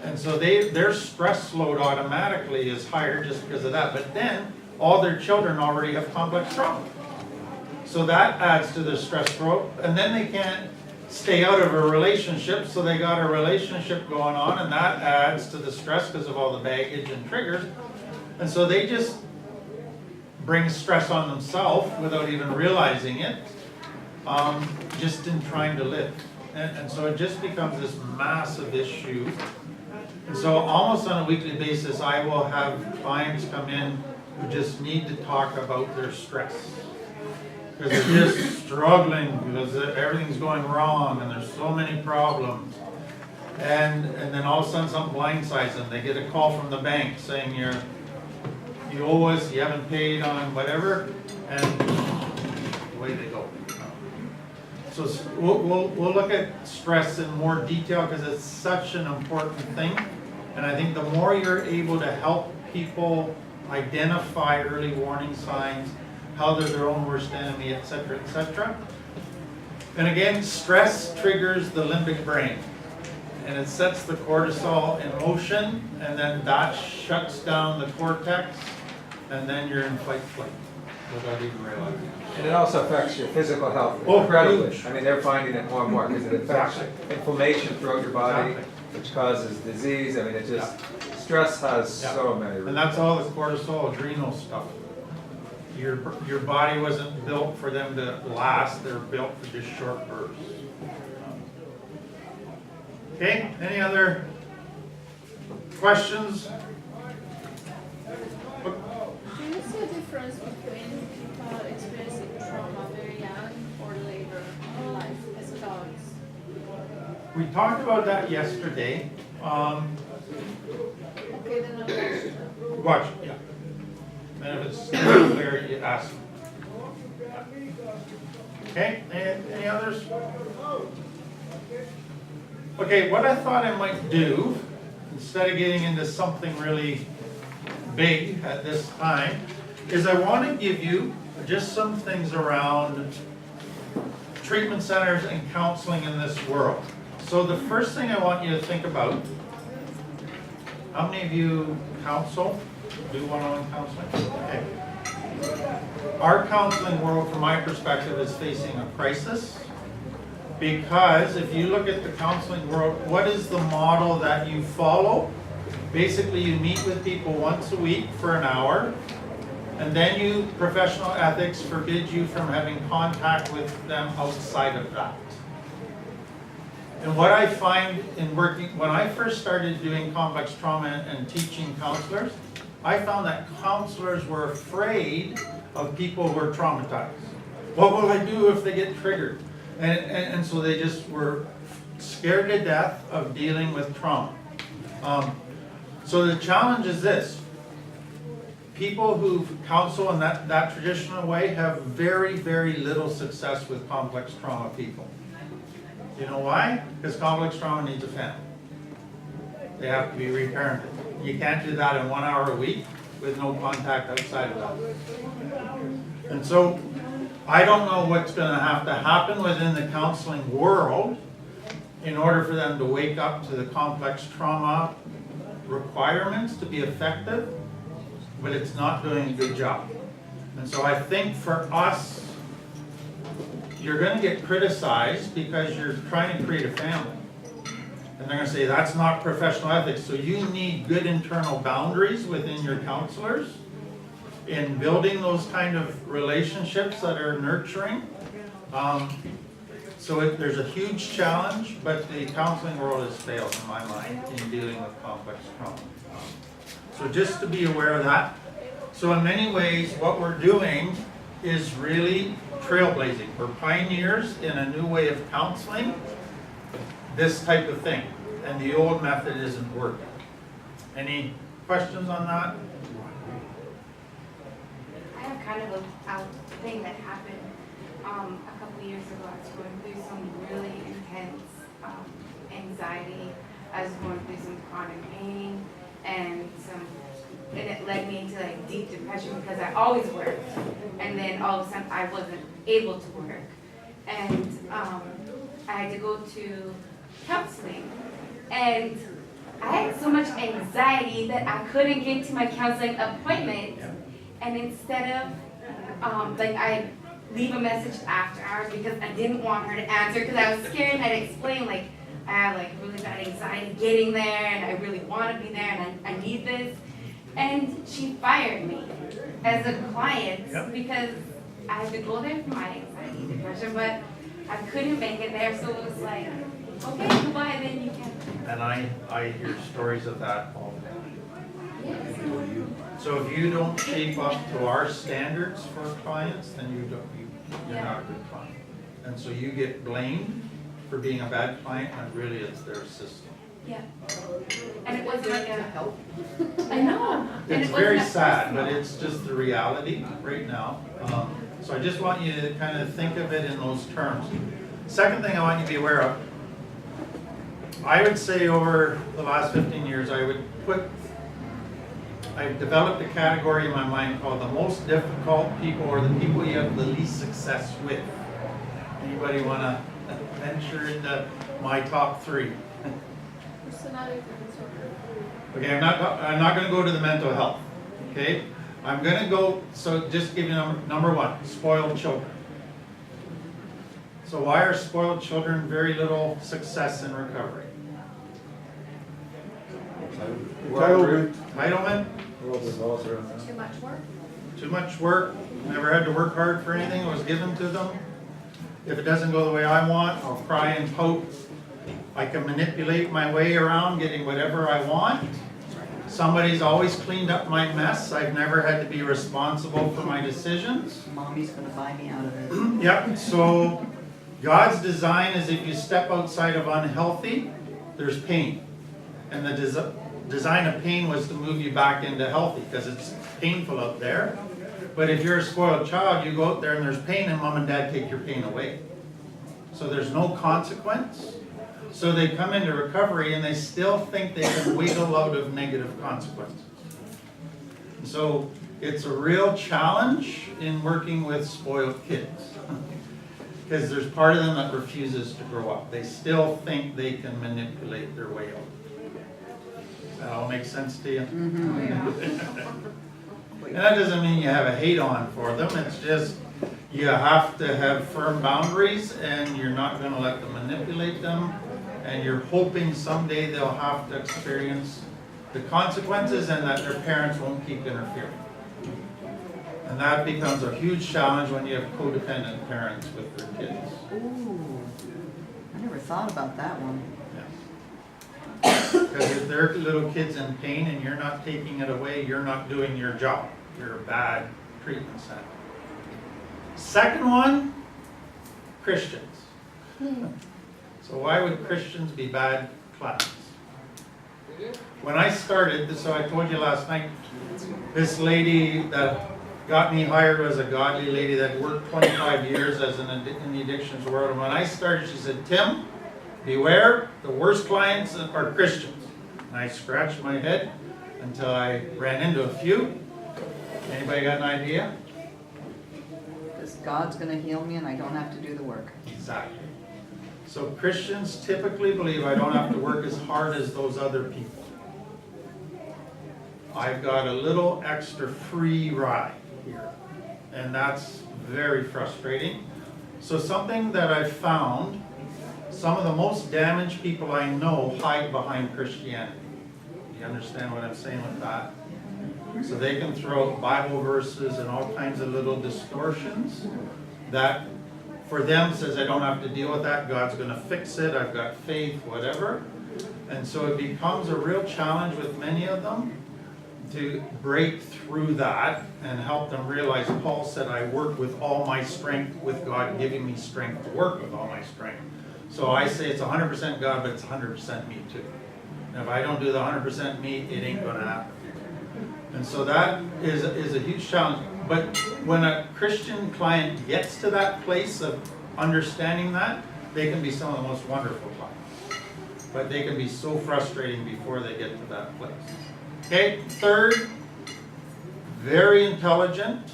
A: And so their stress load automatically is higher just because of that. But then all their children already have complex trauma. So that adds to their stress load. And then they can't stay out of a relationship, so they got a relationship going on, and that adds to the stress because of all the baggage and triggers. And so they just bring stress on themselves without even realizing it, just in trying to live. And so it just becomes this massive issue. And so almost on a weekly basis, I will have clients come in who just need to talk about their stress. Because they're just struggling, because everything's going wrong and there's so many problems. And then all of a sudden something blindsides them. They get a call from the bank saying you owe us, you haven't paid on whatever, and away they go. So we'll look at stress in more detail because it's such an important thing. And I think the more you're able to help people identify early warning signs, how they're their own worst enemy, etc., etc. And again, stress triggers the limbic brain. And it sets the cortisol in motion, and then that shuts down the cortex, and then you're in fight-flight without even realizing it.
O: And it also affects your physical health
A: Oh,
O: incredibly.
A: huge.
O: I mean, they're finding it more and more because it affects
A: Exactly.
O: inflammation throughout your body,
A: Exactly.
O: which causes disease. I mean, it just, stress has
A: Yeah.
O: so many.
A: And that's all the cortisol, adrenal stuff. Your body wasn't built for them to last, they're built for just short bursts. Okay, any other questions?
J: Do you see a difference between people experiencing trauma very young or later in life as adults?
A: We talked about that yesterday.
J: Okay, then I'll
A: Watch, yeah. And if it's still clear, you ask. Okay, any others? Okay, what I thought I might do, instead of getting into something really big at this time, is I want to give you just some things around treatment centers and counseling in this world. So the first thing I want you to think about, how many of you counsel, do one-on-one counseling? Okay. Our counseling world, from my perspective, is facing a crisis. Because if you look at the counseling world, what is the model that you follow? Basically, you meet with people once a week for an hour, and then professional ethics forbids you from having contact with them outside of that. And what I find in working, when I first started doing complex trauma and teaching counselors, I found that counselors were afraid of people who were traumatized. What will I do if they get triggered? And so they just were scared to death of dealing with trauma. So the challenge is this. People who counsel in that traditional way have very, very little success with complex trauma people. You know why? Because complex trauma needs a family. They have to be reparented. You can't do that in 1 hour a week with no contact outside of that. And so I don't know what's going to happen within the counseling world in order for them to wake up to the complex trauma requirements to be effective, but it's not doing a good job. And so I think for us, you're going to get criticized because you're trying to create a family. And they're going to say, that's not professional ethics. So you need good internal boundaries within your counselors in building those kind of relationships that are nurturing. There's a huge challenge, but the counseling world has failed, in my mind, in dealing with complex trauma. So just to be aware of that. So in many ways, what we're doing is really trailblazing. We're pioneers in a new way of counseling this type of thing, and the old method isn't working. Any questions on that?
P: I have kind of a thing that happened a couple years ago. I was going through some really intense anxiety. I was going through some chronic pain, and it led me into like deep depression because I always worked, and then all of a sudden I wasn't able to work, and I had to go to counseling, and I had so much anxiety that I couldn't get to my counseling appointment. And instead of, I'd leave a message after hours because I didn't want her to answer because I was scared, and I'd explain, I have, really bad anxiety getting there, and I really want to be there, and I need this. And she fired me as a client because I had to go there for my anxiety and depression, but I couldn't make it there, so it was like, okay, goodbye, then you can.
A: And I hear stories of that all the time. So if you don't shape up to our standards for clients, then you're not a good client. And so you get blamed for being a bad client, and really it's their system.
P: Yeah. And it wasn't like a
E: help.
P: I know.
A: It's very sad, but it's just the reality right now. So I just want you to kind of think of it in those terms. Second thing I want you to be aware of, I would say over the last 15 years, I've developed a category in my mind called the most difficult people, or the people you have the least success with. Anybody want to venture into my top 3?
J: Personality disorder.
A: Okay, I'm not going to go to the mental health. Okay, I'm going to go. So just give you number 1: spoiled children. So why are spoiled children very little success in recovery? Entitlement.
M: Too much work?
A: Too much work. Never had to work hard for anything that was given to them. If it doesn't go the way I want, I'll cry and pout. I can manipulate my way around getting whatever I want. Somebody's always cleaned up my mess. I've never had to be responsible for my decisions.
I: Mommy's gonna buy me out of it.
A: Yep, so God's design is if you step outside of unhealthy, there's pain. And the design of pain was to move you back into healthy because it's painful out there. But if you're a spoiled child, you go out there and there's pain, and mom and dad take your pain away. So there's no consequence. So they come into recovery and they still think they can wiggle out of negative consequences. So it's a real challenge in working with spoiled kids. Because there's part of them that refuses to grow up. They still think they can manipulate their way out. Does that all make sense to you? And that doesn't mean you have a hate on for them, it's just you have to have firm boundaries and you're not gonna let them manipulate them. And you're hoping someday they'll have to experience the consequences and that their parents won't keep interfering. And that becomes a huge challenge when you have codependent parents with their kids.
I: Ooh, I never thought about that one.
A: Because if they're little kids in pain and you're not taking it away, you're not doing your job. You're a bad treatment center. Second one, Christians. So why would Christians be bad clients? When I started, so I told you last night, this lady that got me hired was a godly lady that worked 25 years as in the addictions world. And when I started, she said, Tim, beware, the worst clients are Christians. And I scratched my head until I ran into a few. Anybody got an idea?
I: Because God's gonna heal me and I don't have to do the work.
A: Exactly. So Christians typically believe I don't have to work as hard as those other people. I've got a little extra free ride here. And that's very frustrating. So something that I've found, some of the most damaged people I know hide behind Christianity. Do you understand what I'm saying with that? So they can throw Bible verses and all kinds of little distortions that for them says I don't have to deal with that, God's going to fix it, I've got faith, whatever. And so it becomes a real challenge with many of them to break through that and help them realize Paul said I work with all my strength with God giving me strength to work with all my strength. So I say it's 100% God, but it's 100% me too. And if I don't do the 100% me, it ain't going to happen. And so that is a huge challenge. But when a Christian client gets to that place of understanding that, they can be some of the most wonderful clients. But they can be so frustrating before they get to that place. Okay, third, very intelligent,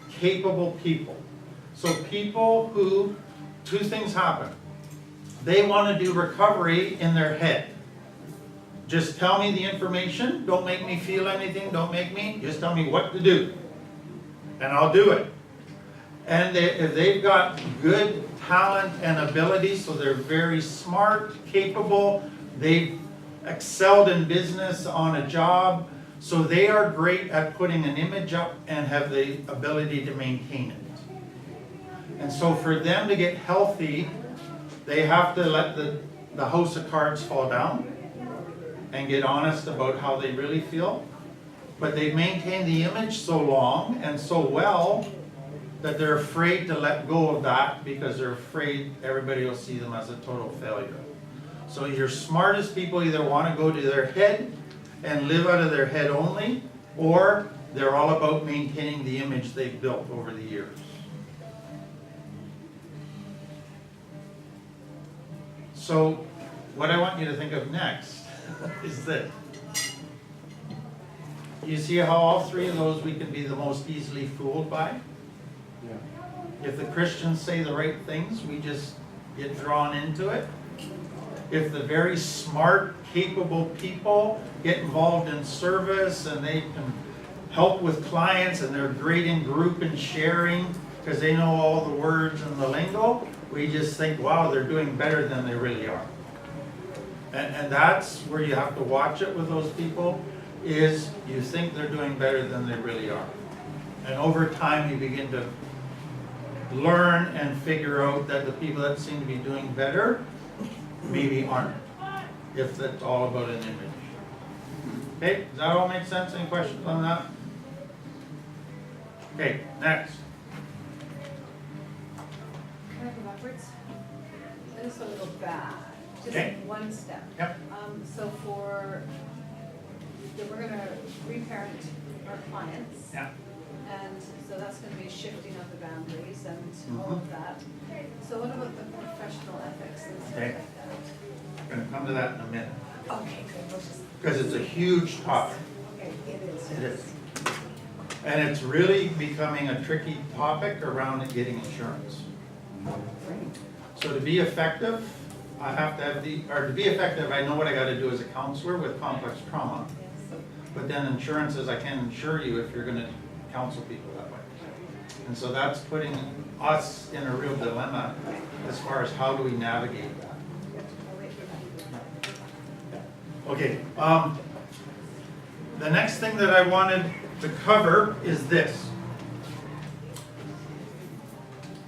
A: capable people. So people who, two things happen. They want to do recovery in their head. Just tell me the information, don't make me feel anything, don't make me, just tell me what to do. And I'll do it. And if they've got good talent and ability, so they're very smart, capable, they've excelled in business on a job, so they are great at putting an image up and have the ability to maintain it. And so for them to get healthy, they have to let the house of cards fall down and get honest about how they really feel. But they maintain the image so long and so well that they're afraid to let go of that because they're afraid everybody will see them as a total failure. So your smartest people either want to go to their head and live out of their head only, or they're all about maintaining the image they've built over the years. So what I want you to think of next is this. You see how all three of those we can be the most easily fooled by? Yeah. If the Christians say the right things, we just get drawn into it. If the very smart, capable people get involved in service and they can help with clients and they're great in group and sharing because they know all the words and the lingo, we just think, wow, they're doing better than they really are. And that's where you have to watch it with those people, is you think they're doing better than they really are. And over time you begin to learn and figure out that the people that seem to be doing better maybe aren't, if that's all about an image. Okay, does that all make sense? Any questions on that? Okay, next.
N: Can I go backwards? I just want to go back, just
A: Okay.
N: one step.
A: Yep.
N: So we're gonna reparent our clients.
A: Yeah.
N: And so that's gonna be a shifting of the boundaries and all of that. So what about the professional ethics and stuff
A: Okay.
N: like that?
A: I'm going to come to that in a minute.
N: Okay, good, we'll just.
A: Because it's a huge topic.
N: Okay, it is.
A: It is. And it's really becoming a tricky topic around getting insurance.
I: Great.
A: So to be effective, I have to have to be effective, I know what I gotta do as a counselor with complex trauma. But then insurance says I can't insure you if you're gonna counsel people that way. And so that's putting us in a real dilemma as far as how do we navigate that. Okay, the next thing that I wanted to cover is this.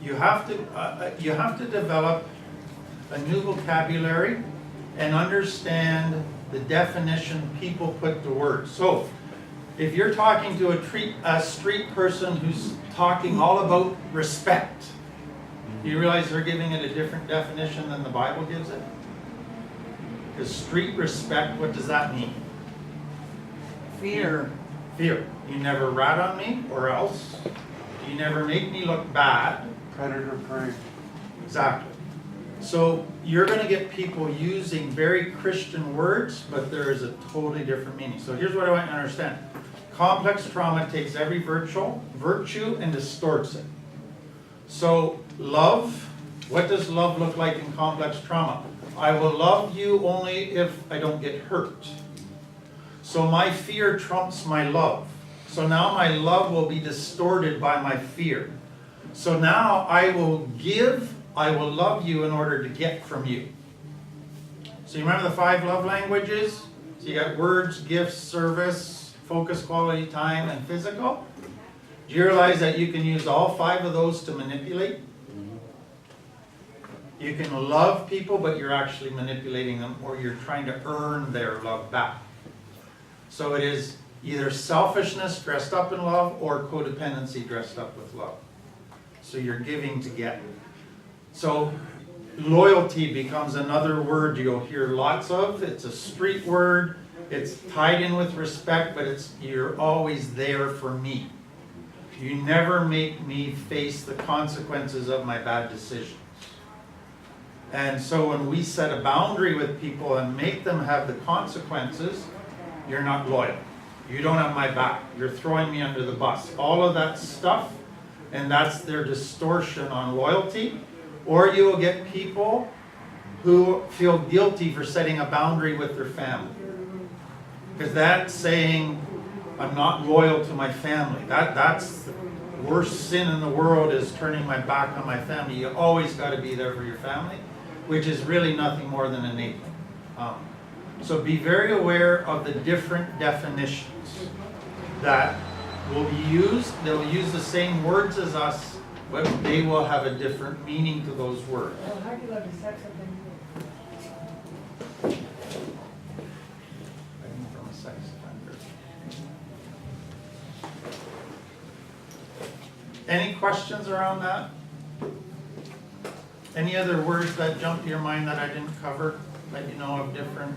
A: You have to develop a new vocabulary and understand the definition people put to words. So, if you're talking to a street person who's talking all about respect, you realize they're giving it a different definition than the Bible gives it? Because street respect, what does that mean?
I: Fear.
A: Fear. You never rat on me, or else. You never make me look bad.
F: Predator prey.
A: Exactly. So you're going to get people using very Christian words, but there is a totally different meaning. So here's what I want you to understand. Complex trauma takes every virtue and distorts it. So love, what does love look like in complex trauma? I will love you only if I don't get hurt. So my fear trumps my love. So now my love will be distorted by my fear. So now I will love you in order to get from you. So you remember the 5 love languages? So you got words, gifts, service, focus, quality, time, and physical. Do you realize that you can use all 5 of those to manipulate? You can love people, but you're actually manipulating them, or you're trying to earn their love back. So it is either selfishness dressed up in love, or codependency dressed up with love. So you're giving to get. So loyalty becomes another word you'll hear lots of. It's a street word. It's tied in with respect, but you're always there for me. You never make me face the consequences of my bad decisions. And so when we set a boundary with people and make them have the consequences, you're not loyal. You don't have my back. You're throwing me under the bus. All of that stuff, and that's their distortion on loyalty. Or you will get people who feel guilty for setting a boundary with their family. Because that's saying, I'm not loyal to my family. That's the worst sin in the world, is turning my back on my family. You always got to be there for your family, which is really nothing more than enabling. So be very aware of the different definitions that will be used. They'll use the same words as us, but they will have a different meaning to those words.
L: Well, how do you love the sex of them?
A: From a sex offender. Any questions around that? Any other words that jump to your mind that I didn't cover, that you know of different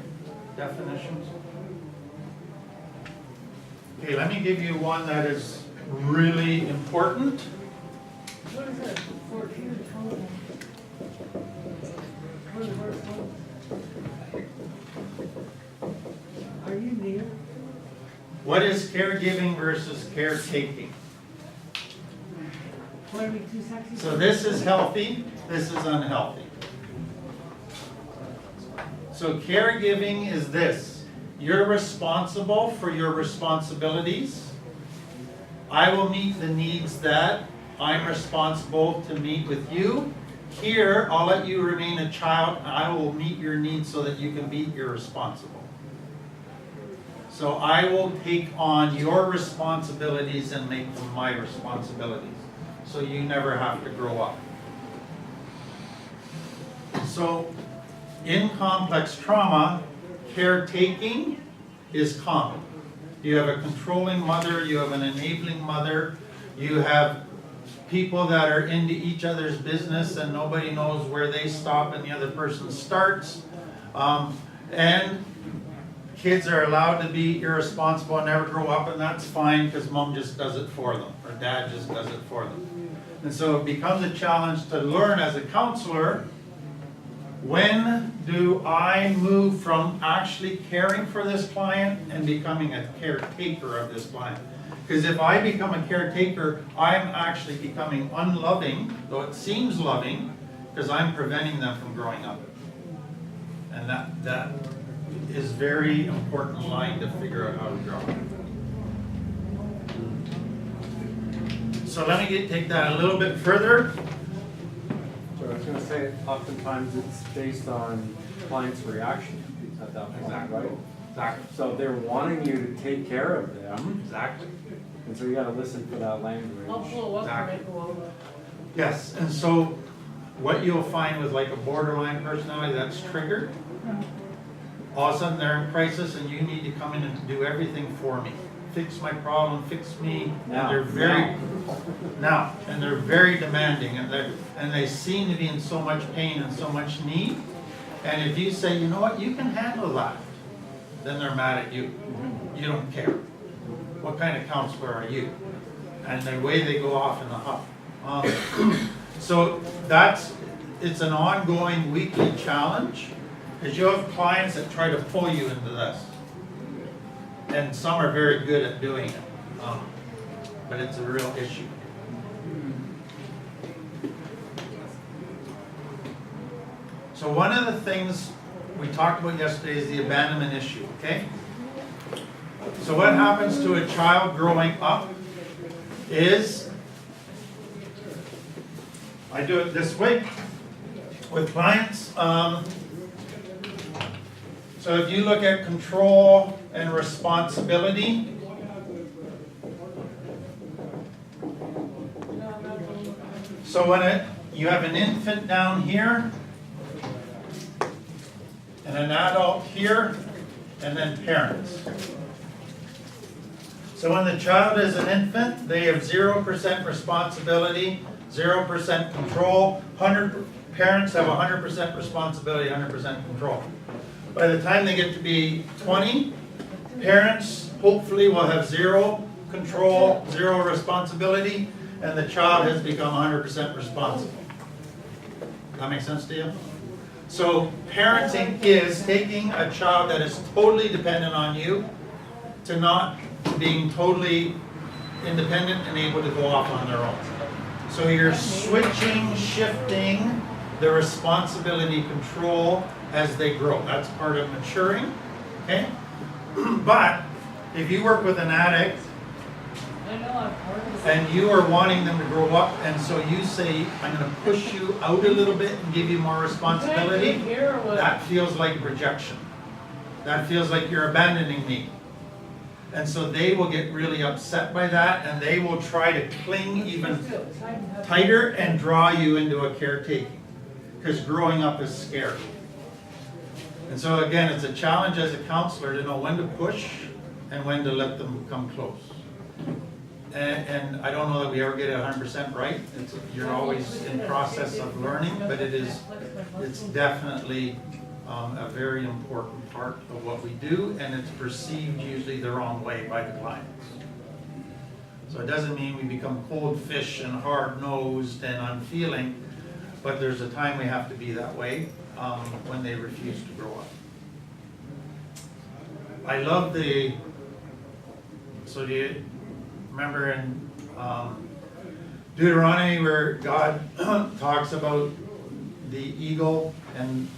A: definitions? Okay, let me give you one that is really important.
L: What is it? For you to tell them. What is it? Are you near?
A: What is caregiving versus caretaking?
L: Want to be too sexy?
A: So this is healthy, this is unhealthy. So caregiving is this. You're responsible for your responsibilities. I will meet the needs that I'm responsible to meet with you. Here, I'll let you remain a child, and I will meet your needs so that you can be irresponsible. So I will take on your responsibilities and make them my responsibilities. So you never have to grow up. So in complex trauma, caretaking is common. You have a controlling mother, you have an enabling mother, you have people that are into each other's business and nobody knows where they stop and the other person starts. And kids are allowed to be irresponsible and never grow up, and that's fine because mom just does it for them or dad just does it for them. And so it becomes a challenge to learn as a counselor, when do I move from actually caring for this client and becoming a caretaker of this client? Because if I become a caretaker, I'm actually becoming unloving, though it seems loving, because I'm preventing them from growing up. And that is very important line to figure out how to draw. So let me take that a little bit further.
K: So I was gonna say, oftentimes it's based on client's reaction at that point, right?
A: Exactly.
K: So if they're wanting you to take care of them,
A: Exactly.
K: and so you gotta listen for that language.
L: I'll pull up and
A: Exactly.
L: make a wall.
A: Yes, and so what you'll find with like a borderline personality that's triggered, all of a sudden they're in crisis and you need to come in and do everything for me. Fix my problem, fix me,
K: Now,
A: and they're very demanding, and they seem to be in so much pain and so much need. And if you say, you know what, you can handle that, then they're mad at you. You don't care. What kind of counselor are you? And the way they go off in the huff. So it's an ongoing weekly challenge, because you have clients that try to pull you into this. And some are very good at doing it, but it's a real issue. So one of the things we talked about yesterday is the abandonment issue, okay? So what happens to a child growing up is, I do it this way with clients. So if you look at control and responsibility, so when you have an infant down here, and an adult here, and then parents. So when the child is an infant, they have 0% responsibility, 0% control. Parents have 100% responsibility, 100% control. By the time they get to be 20, parents hopefully will have 0 control, 0 responsibility, and the child has become 100% responsible. That make sense to you? So parenting is taking a child that is totally dependent on you to not being totally independent and able to go off on their own. So you're switching, shifting the responsibility control as they grow. That's part of maturing, okay? But if you work with an addict and you are wanting them to grow up, and so you say, I'm going to push you out a little bit and give you more responsibility, that feels like rejection. That feels like you're abandoning me. And so they will get really upset by that, and they will try to cling even tighter and draw you into a caretaking, because growing up is scary. And so again, it's a challenge as a counselor to know when to push and when to let them come close. And I don't know that we ever get it 100% right. You're always in process of learning, but it's definitely a very important part of what we do, and it's perceived usually the wrong way by the clients. So it doesn't mean we become cold fish and hard-nosed and unfeeling, but there's a time we have to be that way when they refuse to grow up. I love so do you remember in Deuteronomy where God talks about the eagle and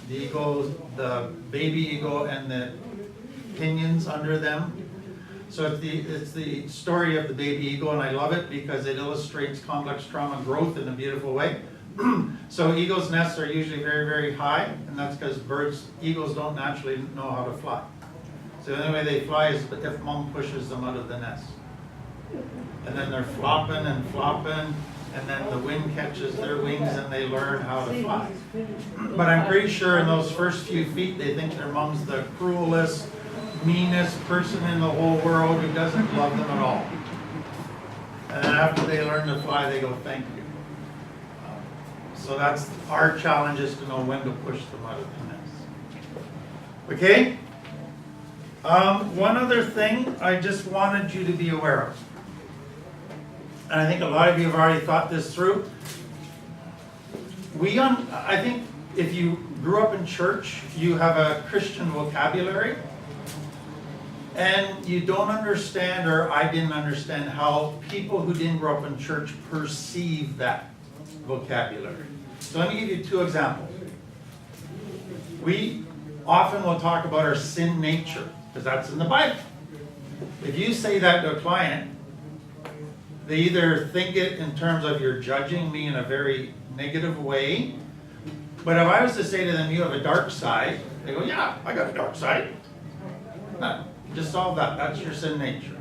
A: the baby eagle and the pinions under them? So it's the story of the baby eagle, and I love it because it illustrates complex trauma growth in a beautiful way. So eagles' nests are usually very, very high, and that's because eagles don't naturally know how to fly. So the only way they fly is if mom pushes them out of the nest. And then they're flopping, and then the wind catches their wings and they learn how to fly. But I'm pretty sure in those first few feet they think their mom's the cruelest, meanest person in the whole world who doesn't love them at all. And then after they learn to fly, they go, thank you. So that's our challenge, is to know when to push them out of the nest. Okay? One other thing I just wanted you to be aware of. And I think a lot of you have already thought this through. I think if you grew up in church, you have a Christian vocabulary. And you don't understand, or I didn't understand, how people who didn't grow up in church perceive that vocabulary. So let me give you 2 examples. We often will talk about our sin nature, because that's in the Bible. If you say that to a client, they either think it in terms of you're judging me in a very negative way, but if I was to say to them, you have a dark side, they go, yeah, I got a dark side. No, just solve that. That's your sin nature.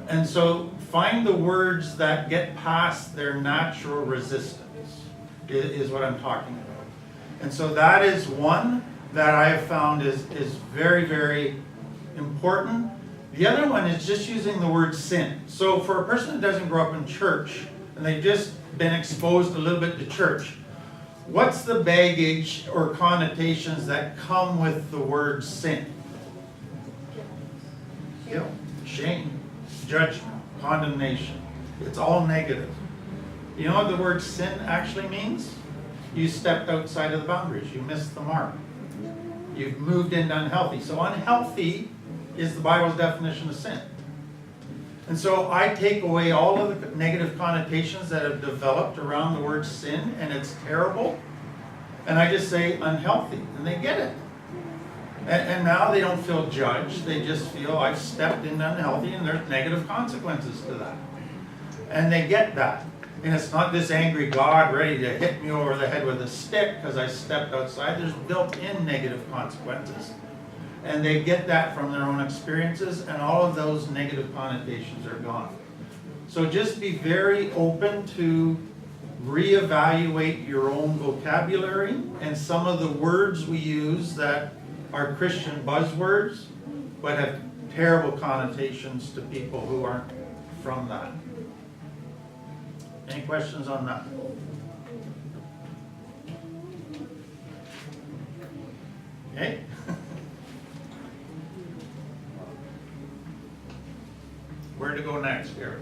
A: And so find the words that get past their natural resistance is what I'm talking about. And so that is one that I have found is very, very important. The other one is just using the word sin. So for a person that doesn't grow up in church and they've just been exposed a little bit to church, what's the baggage or connotations that come with the word sin? Guilt, shame, judgment, condemnation. It's all negative. You know what the word sin actually means? You stepped outside of the boundaries. You missed the mark. You've moved into unhealthy. So unhealthy is the Bible's definition of sin. And so I take away all of the negative connotations that have developed around the word sin, and it's terrible. And I just say unhealthy, and they get it. And now they don't feel judged. They just feel I've stepped into unhealthy, and there's negative consequences to that. And they get that. And it's not this angry God ready to hit me over the head with a stick because I stepped outside. There's built-in negative consequences. And they get that from their own experiences, and all of those negative connotations are gone. So just be very open to reevaluate your own vocabulary and some of the words we use that are Christian buzzwords, but have terrible connotations to people who aren't from that. Any questions on that? Okay. Where to go next, Gary?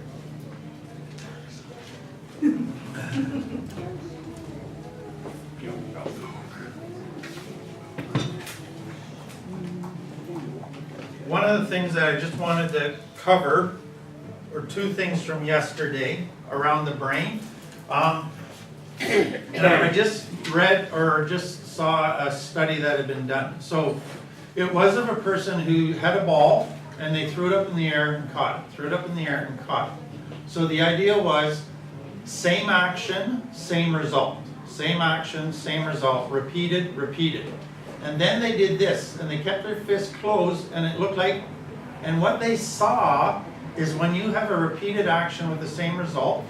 A: One of the things that I just wanted to cover are 2 things from yesterday around the brain. And I just read or just saw a study that had been done. So it was of a person who had a ball and they threw it up in the air and caught it, threw it up in the air and caught it. So the idea was same action, same result. Same action, same result, repeated, repeated. And then they did this, and they kept their fists closed, and it looked like, and what they saw is when you have a repeated action with the same result,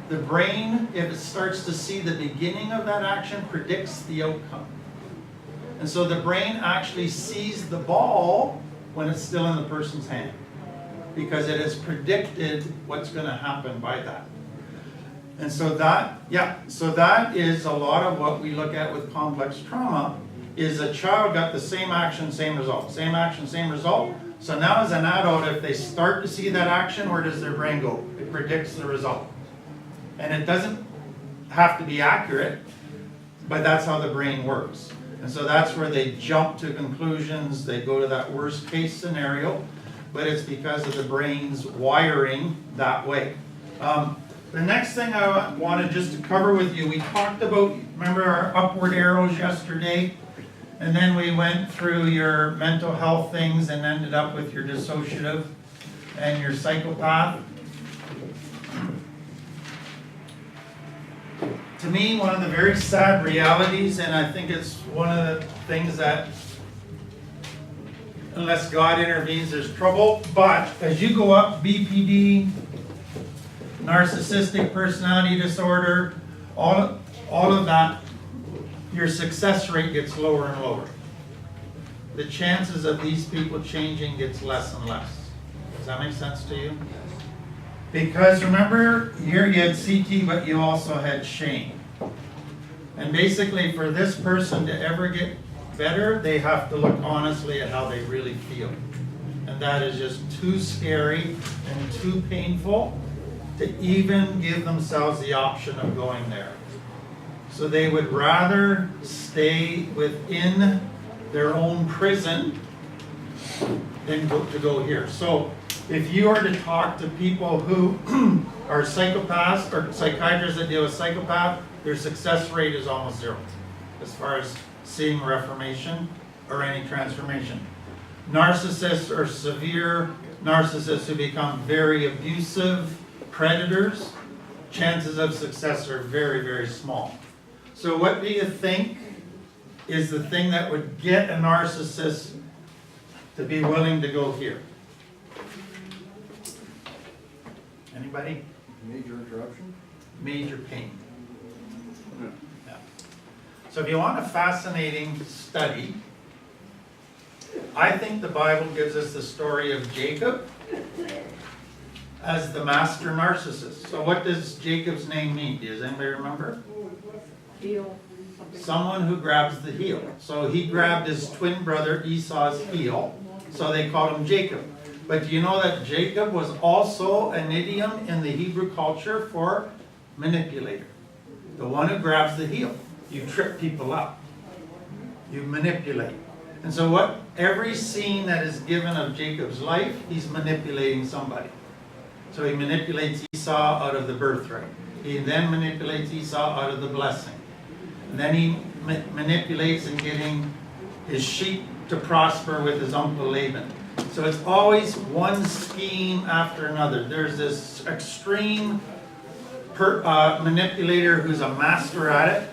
A: the brain, if it starts to see the beginning of that action, predicts the outcome. And so the brain actually sees the ball when it's still in the person's hand, because it has predicted what's going to happen by that. And so that is a lot of what we look at with complex trauma, is a child got the same action, same result. Same action, same result. So now as an adult, if they start to see that action, where does their brain go? It predicts the result. And it doesn't have to be accurate, but that's how the brain works. And so that's where they jump to conclusions, they go to that worst case scenario, but it's because of the brain's wiring that way. The next thing I wanted just to cover with you, we talked about, remember our upward arrows yesterday? And then we went through your mental health things and ended up with your dissociative and your psychopath. To me, one of the very sad realities, and I think it's one of the things that, unless God intervenes, there's trouble, but as you go up, BPD, narcissistic personality disorder, all of that, your success rate gets lower and lower. The chances of these people changing gets less and less. Does that make sense to you? Because remember, here you had CT, but you also had shame. And basically for this person to ever get better, they have to look honestly at how they really feel. And that is just too scary and too painful to even give themselves the option of going there. So they would rather stay within their own prison than to go here. So if you are to talk to people who are psychopaths or psychiatrists that deal with psychopath, their success rate is almost zero as far as seeing reformation or any transformation. Narcissists or severe narcissists who become very abusive predators, chances of success are very, very small. So what do you think is the thing that would get a narcissist to be willing to go here? Anybody?
K: Major interruption?
A: Major pain. Yeah. So if you want a fascinating study, I think the Bible gives us the story of Jacob as the master narcissist. So what does Jacob's name mean? Does anybody remember?
E: Heel.
A: Someone who grabs the heel. So he grabbed his twin brother Esau's heel, so they called him Jacob. But do you know that Jacob was also an idiom in the Hebrew culture for manipulator? The one who grabs the heel. You trip people up. You manipulate. And so what every scene that is given of Jacob's life, he's manipulating somebody. So he manipulates Esau out of the birthright. He then manipulates Esau out of the blessing. And then he manipulates in getting his sheep to prosper with his uncle Laban. So it's always one scheme after another. There's this extreme manipulator who's a master at it,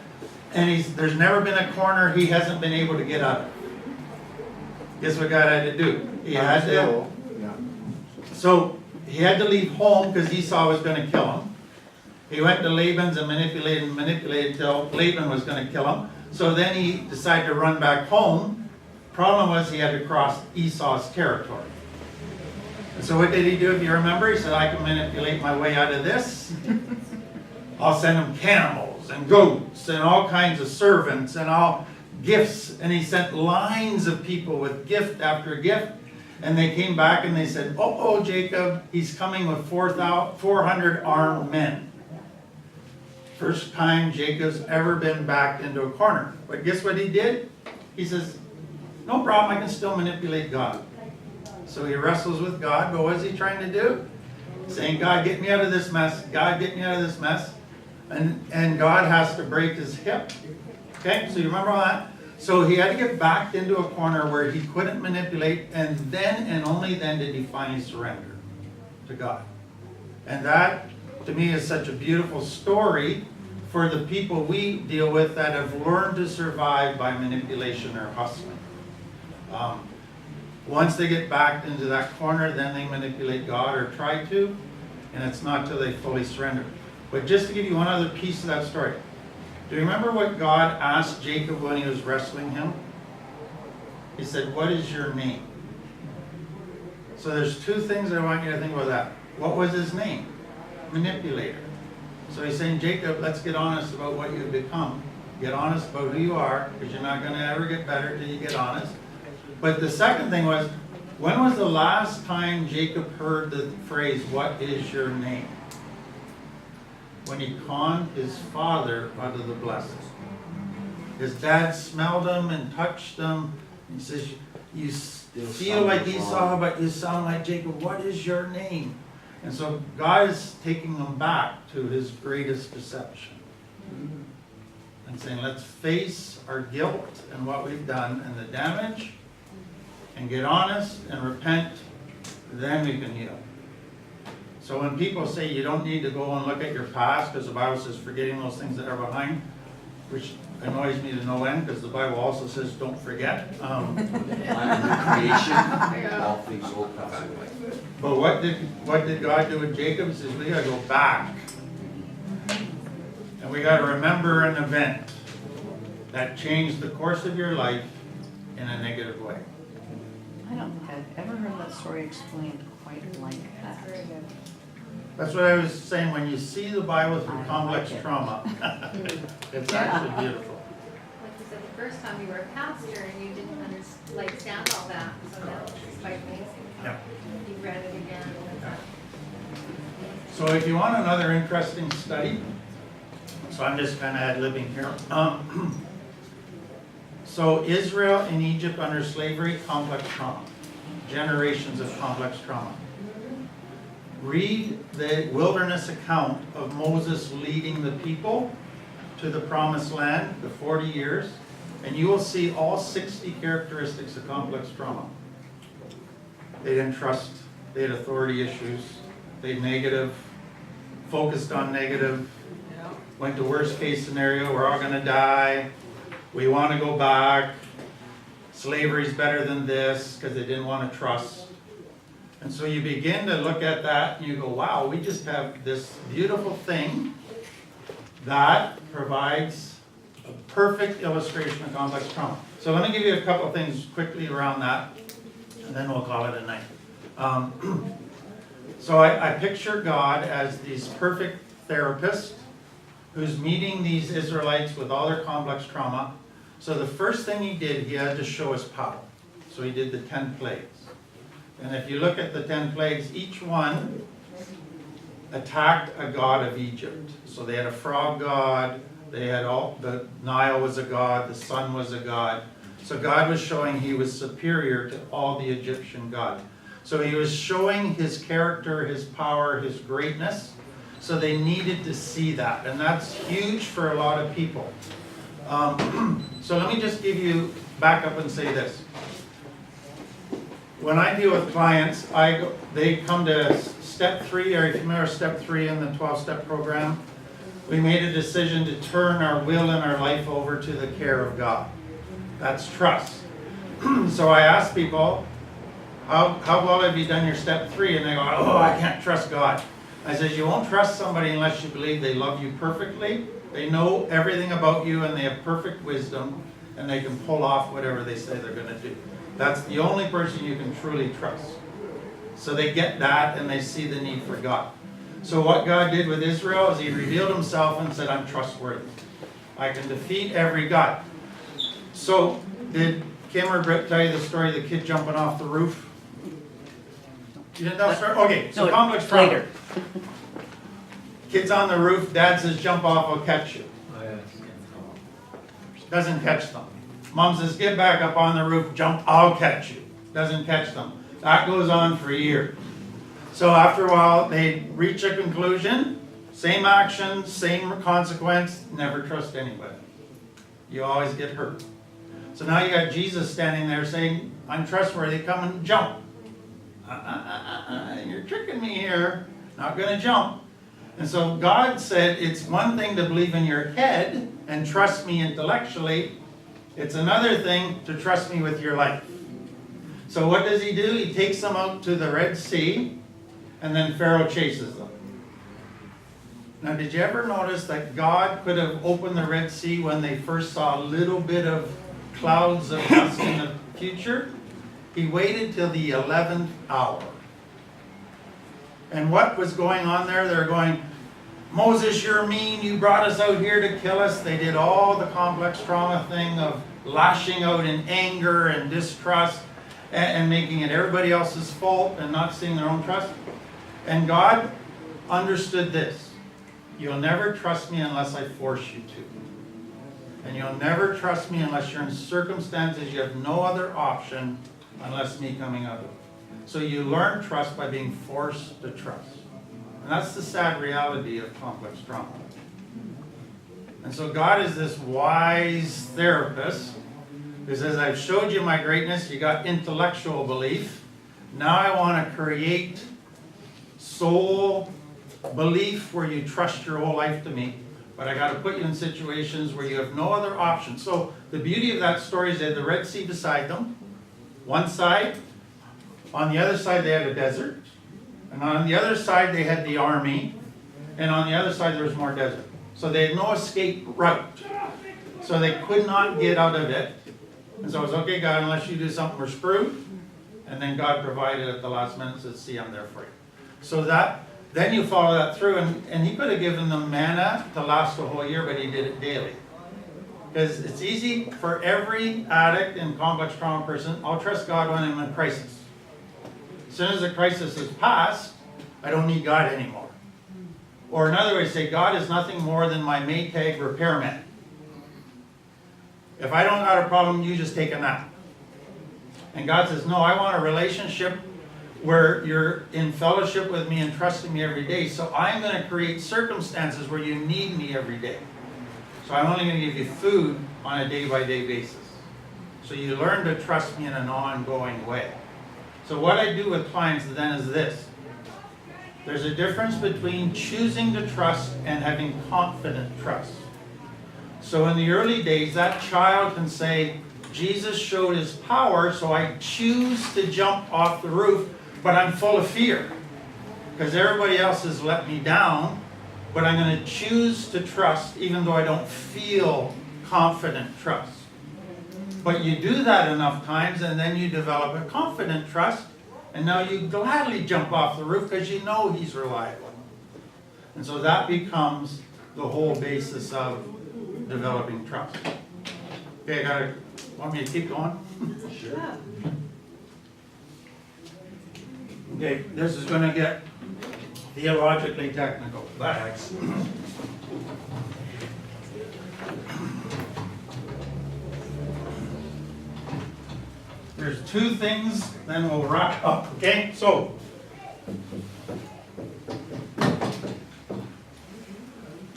A: and there's never been a corner he hasn't been able to get out of. Guess what God had to do? He had to. So he had to leave home because Esau was going to kill him. He went to Laban's and manipulated until Laban was going to kill him. So then he decided to run back home. Problem was he had to cross Esau's territory. And so what did he do, if you remember? He said, I can manipulate my way out of this. I'll send him camels and goats and all kinds of servants and all gifts. And he sent lines of people with gift after gift. And they came back and they said, oh, Jacob, he's coming with 400 armed men. First time Jacob's ever been backed into a corner. But guess what he did? He says, no problem, I can still manipulate God. So he wrestles with God, but what is he trying to do? Saying, God, get me out of this mess. God, get me out of this mess. And God has to break his hip. Okay, so you remember all that? So he had to get backed into a corner where he couldn't manipulate, and then and only then did he finally surrender to God. And that, to me, is such a beautiful story for the people we deal with that have learned to survive by manipulation or hustling. Once they get backed into that corner, then they manipulate God or try to, and it's not till they fully surrender. But just to give you one other piece of that story, do you remember what God asked Jacob when he was wrestling him? He said, what is your name? So there's two things I want you to think about that. What was his name? Manipulator. So he's saying, Jacob, let's get honest about what you've become. Get honest about who you are, because you're not going to ever get better till you get honest. But the second thing was, when was the last time Jacob heard the phrase, what is your name? When he conned his father out of the blessing. His dad smelled him and touched him. He says, you feel like Esau, but you sound like Jacob. What is your name? And so God is taking him back to his greatest deception. And saying, let's face our guilt and what we've done and the damage, and get honest and repent, then we can heal. So when people say you don't need to go and look at your past, because the Bible says forgetting those things that are behind, which annoys me to no end, because the Bible also says don't forget.
C: I'm in creation, all things old pass away.
A: But what did God do with Jacob? He says we got to go back. And we got to remember an event that changed the course of your life in a negative way.
I: I don't think I've ever heard that story explained quite like that.
A: That's what I was saying, when you see the Bible through complex trauma, it's actually beautiful.
M: Like you said, the first time you were a pastor and you didn't understand all that, so that was quite amazing.
A: Yeah.
M: You read it again.
A: So if you want another interesting study, so I'm just kind of ad-libbing here. So Israel in Egypt under slavery, complex trauma. generations of complex trauma. Read the wilderness account of Moses leading the people to the promised land, the 40 years, and you will see all 60 characteristics of complex trauma. They didn't trust, they had authority issues, they negative, focused on negative, went to worst case scenario, we're all gonna die, we want to go back, slavery's better than this, because they didn't want to trust. And so you begin to look at that and you go, wow, we just have this beautiful thing that provides a perfect illustration of complex trauma. So let me give you a couple of things quickly around that, and then we'll call it a night. So I picture God as this perfect therapist who's meeting these Israelites with all their complex trauma. So the first thing he did, he had to show his power. So he did the 10 plagues. And if you look at the 10 plagues, each one attacked a god of Egypt. So they had a frog god, they had the Nile was a god, the sun was a god. So God was showing he was superior to all the Egyptian gods. So he was showing his character, his power, his greatness. So they needed to see that. And that's huge for a lot of people. So let me just give you, back up and say this. When I deal with clients, they come to step 3, are you familiar with step 3 in the 12-step program? We made a decision to turn our will and our life over to the care of God. That's trust. So I ask people, how well have you done your step 3? And they go, oh, I can't trust God. I says, you won't trust somebody unless you believe they love you perfectly, they know everything about you, and they have perfect wisdom, and they can pull off whatever they say they're going to do. That's the only person you can truly trust. So they get that, and they see the need for God. So what God did with Israel is he revealed himself and said, I'm trustworthy. I can defeat every god. So did Kim or Britt tell you the story of the kid jumping off the roof? You didn't know the story? Okay, so complex trauma.
Q: Later.
A: Kid's on the roof, dad says, jump off, I'll catch you. Doesn't catch them. Mom says, get back up on the roof, jump, I'll catch you. Doesn't catch them. That goes on for years. So after a while, they reach a conclusion, same action, same consequence, never trust anybody. You always get hurt. So now you got Jesus standing there saying, I'm trustworthy, come and jump. You're tricking me here, not going to jump. And so God said, it's one thing to believe in your head and trust me intellectually. It's another thing to trust me with your life. So what does he do? He takes them out to the Red Sea, and then Pharaoh chases them. Now, did you ever notice that God could have opened the Red Sea when they first saw a little bit of clouds of dust in the future? He waited till the 11th hour. And what was going on there? They're going, Moses, you're mean. You brought us out here to kill us. They did all the complex trauma thing of lashing out in anger and distrust and making it everybody else's fault and not seeing their own trust. And God understood this. You'll never trust me unless I force you to. And you'll never trust me unless you're in circumstances you have no other option unless me coming out of it. So you learn trust by being forced to trust. And that's the sad reality of complex trauma. And so God is this wise therapist who says, I've showed you my greatness, you got intellectual belief. Now I want to create soul belief where you trust your whole life to me. But I got to put you in situations where you have no other option. So the beauty of that story is they had the Red Sea beside them. One side. On the other side they had a desert. And on the other side they had the army. And on the other side there was more desert. So they had no escape route. So they could not get out of it. And so it was, okay, God, unless you do something, we're screwed. And then God provided at the last minute and said, see, I'm there for you. So then you follow that through. And he could have given them manna to last a whole year, but he did it daily. Because it's easy for every addict and complex trauma person, I'll trust God when I'm in crisis. As soon as the crisis is past, I don't need God anymore. Or another way to say, God is nothing more than my Maytag repairman. If I don't got a problem, you just take a nap. And God says, no, I want a relationship where you're in fellowship with me and trusting me every day. So I'm going to create circumstances where you need me every day. So I'm only going to give you food on a day-by-day basis. So you learn to trust me in an ongoing way. So what I do with clients then is this. There's a difference between choosing to trust and having confident trust. So in the early days, that child can say, Jesus showed his power, so I choose to jump off the roof, but I'm full of fear because everybody else has let me down, but I'm going to choose to trust even though I don't feel confident trust. But you do that enough times and then you develop a confident trust, and now you gladly jump off the roof because you know he's reliable. And so that becomes the whole basis of developing trust. Okay, want me to keep going?
C: Sure.
A: Okay, this is going to get theologically technical. There's two things, then we'll wrap up. Okay, so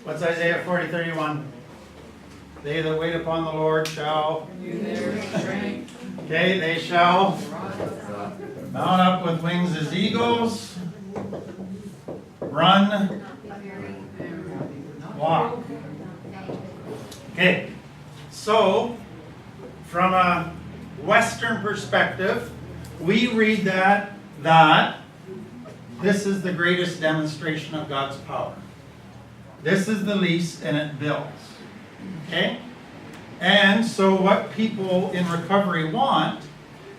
A: what's Isaiah 40:31? They that wait upon the Lord shall renew their strength. Okay, they shall mount up with wings as eagles, run, walk. Okay, so from a Western perspective, we read that this is the greatest demonstration of God's power. This is the least, and it builds. Okay? And so what people in recovery want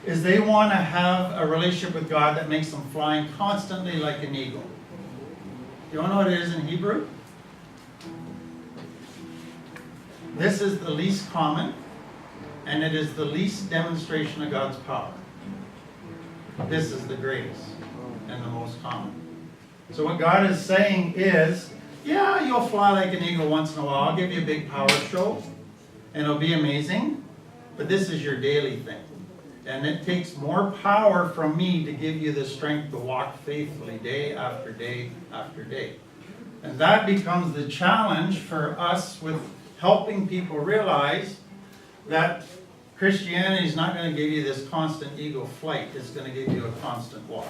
A: is they want to have a relationship with God that makes them flying constantly like an eagle. You want to know what it is in Hebrew? This is the least common, and it is the least demonstration of God's power. This is the greatest and the most common. So what God is saying is, yeah, you'll fly like an eagle once in a while. I'll give you a big power show, and it'll be amazing. But this is your daily thing. And it takes more power from me to give you the strength to walk faithfully day after day after day. And that becomes the challenge for us with helping people realize that Christianity is not going to give you this constant eagle flight. It's going to give you a constant walk.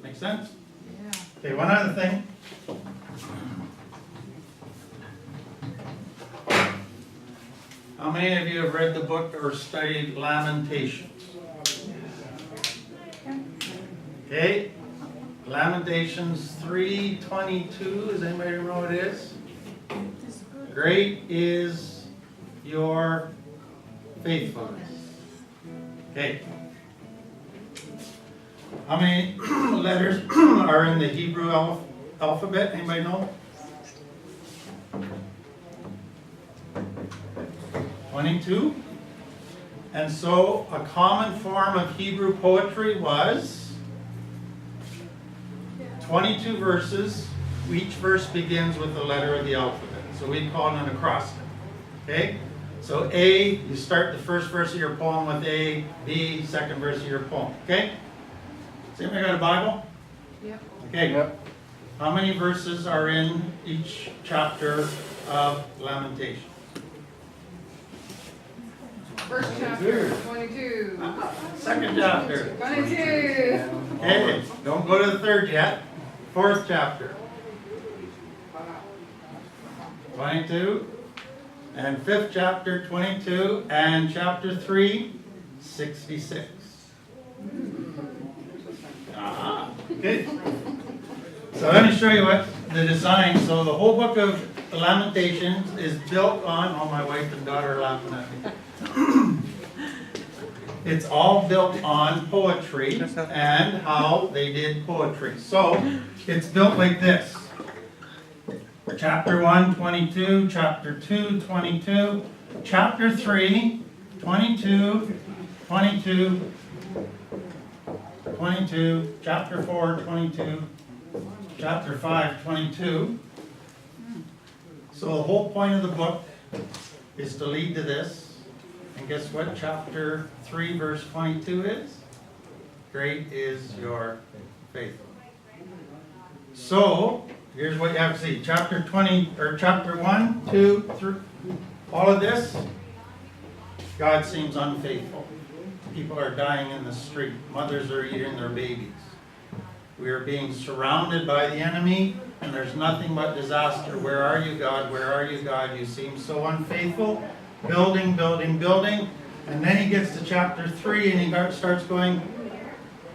A: Make sense? Yeah. Okay, one other thing. How many of you have read the book or studied Lamentations? Okay, Lamentations 3:22. Does anybody know what it is? Great is your faithfulness. Okay. How many letters are in the Hebrew alphabet? Anybody know? 22. And so a common form of Hebrew poetry was 22 verses. Each verse begins with a letter of the alphabet. So we call it an acrostic. Okay? So A, you start the first verse of your poem with A. B, second verse of your poem. Okay? Has anybody got a Bible?
E: Yep.
A: Okay. Yep. How many verses are in each chapter of Lamentations?
E: First chapter, 22.
A: Second chapter.
E: 22.
A: Okay, don't go to the third yet. Fourth chapter. 22. And fifth chapter, 22. And chapter 3, 66. Good. So let me show you what the design. So the whole book of Lamentations is built on, my wife and daughter are laughing at me. It's all built on poetry and how they did poetry. So it's built like this. Chapter 1, 22, chapter 2, 22, chapter 3, 22, 22, 22, chapter 4, 22, chapter 5, 22. So the whole point of the book is to lead to this. And guess what chapter 3 verse 22 is? Great is your faithfulness. So, here's what you have to see. Chapter 1, 2, 3, all of this, God seems unfaithful. People are dying in the street. Mothers are eating their babies. We are being surrounded by the enemy, and there's nothing but disaster. Where are you, God? Where are you, God? You seem so unfaithful. Building, building, building. And then he gets to chapter 3, and he starts going,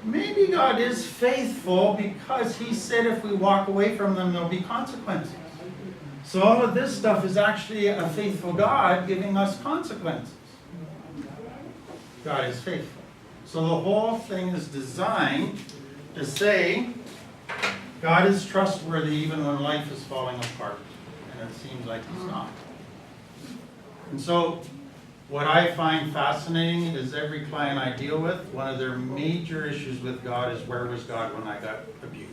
A: maybe God is faithful because he said if we walk away from them, there'll be consequences. So all of this stuff is actually a faithful God giving us consequences. God is faithful. So the whole thing is designed to say God is trustworthy even when life is falling apart. And it seems like he's not. And so what I find fascinating is every client I deal with, one of their major issues with God is, where was God when I got abused?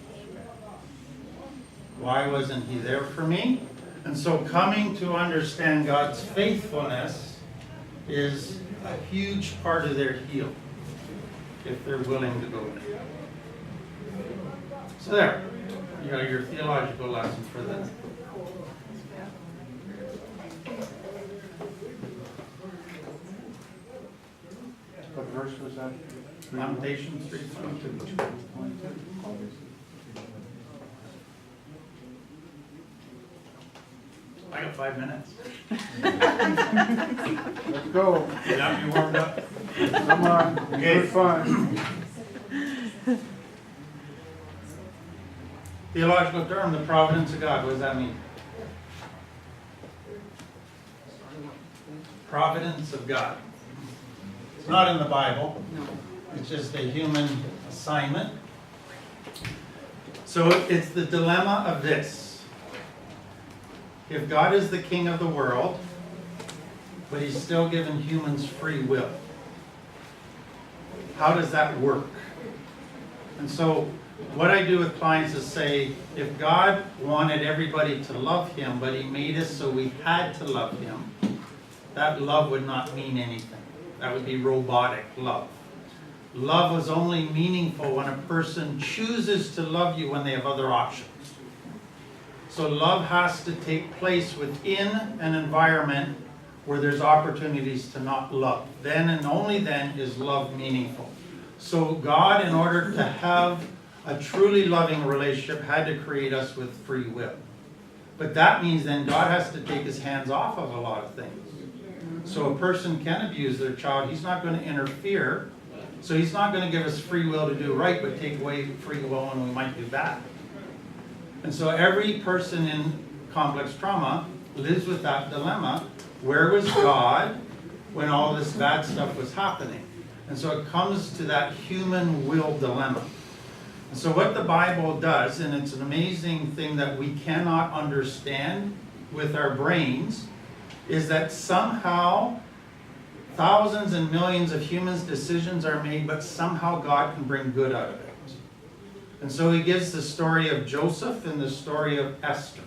A: Why wasn't he there for me? And so coming to understand God's faithfulness is a huge part of their healing, if they're willing to go there. So there, you got your theological lesson for that.
F: What verse was that?
A: Lamentations 3:22. I got 5 minutes.
F: Let's go.
A: Now you warmed up?
F: Come on,
A: Okay.
F: good fun.
A: Theological term, the providence of God. What does that mean? Providence of God. It's not in the Bible. It's just a human assignment. So it's the dilemma of this. If God is the king of the world, but he's still given humans free will, how does that work? And so what I do with clients is say, if God wanted everybody to love him, but he made us so we had to love him, that love would not mean anything. That would be robotic love. Love was only meaningful when a person chooses to love you when they have other options. So love has to take place within an environment where there's opportunities to not love. Then and only then is love meaningful. So God, in order to have a truly loving relationship, had to create us with free will. But that means then God has to take his hands off of a lot of things. So a person can abuse their child. He's not going to interfere. So he's not going to give us free will to do right, but take away free will when we might do bad. And so every person in complex trauma lives with that dilemma. Where was God when all this bad stuff was happening? And so it comes to that human will dilemma. And so what the Bible does, and it's an amazing thing that we cannot understand with our brains, is that somehow thousands and millions of humans' decisions are made, but somehow God can bring good out of it. And so he gives the story of Joseph and the story of Esther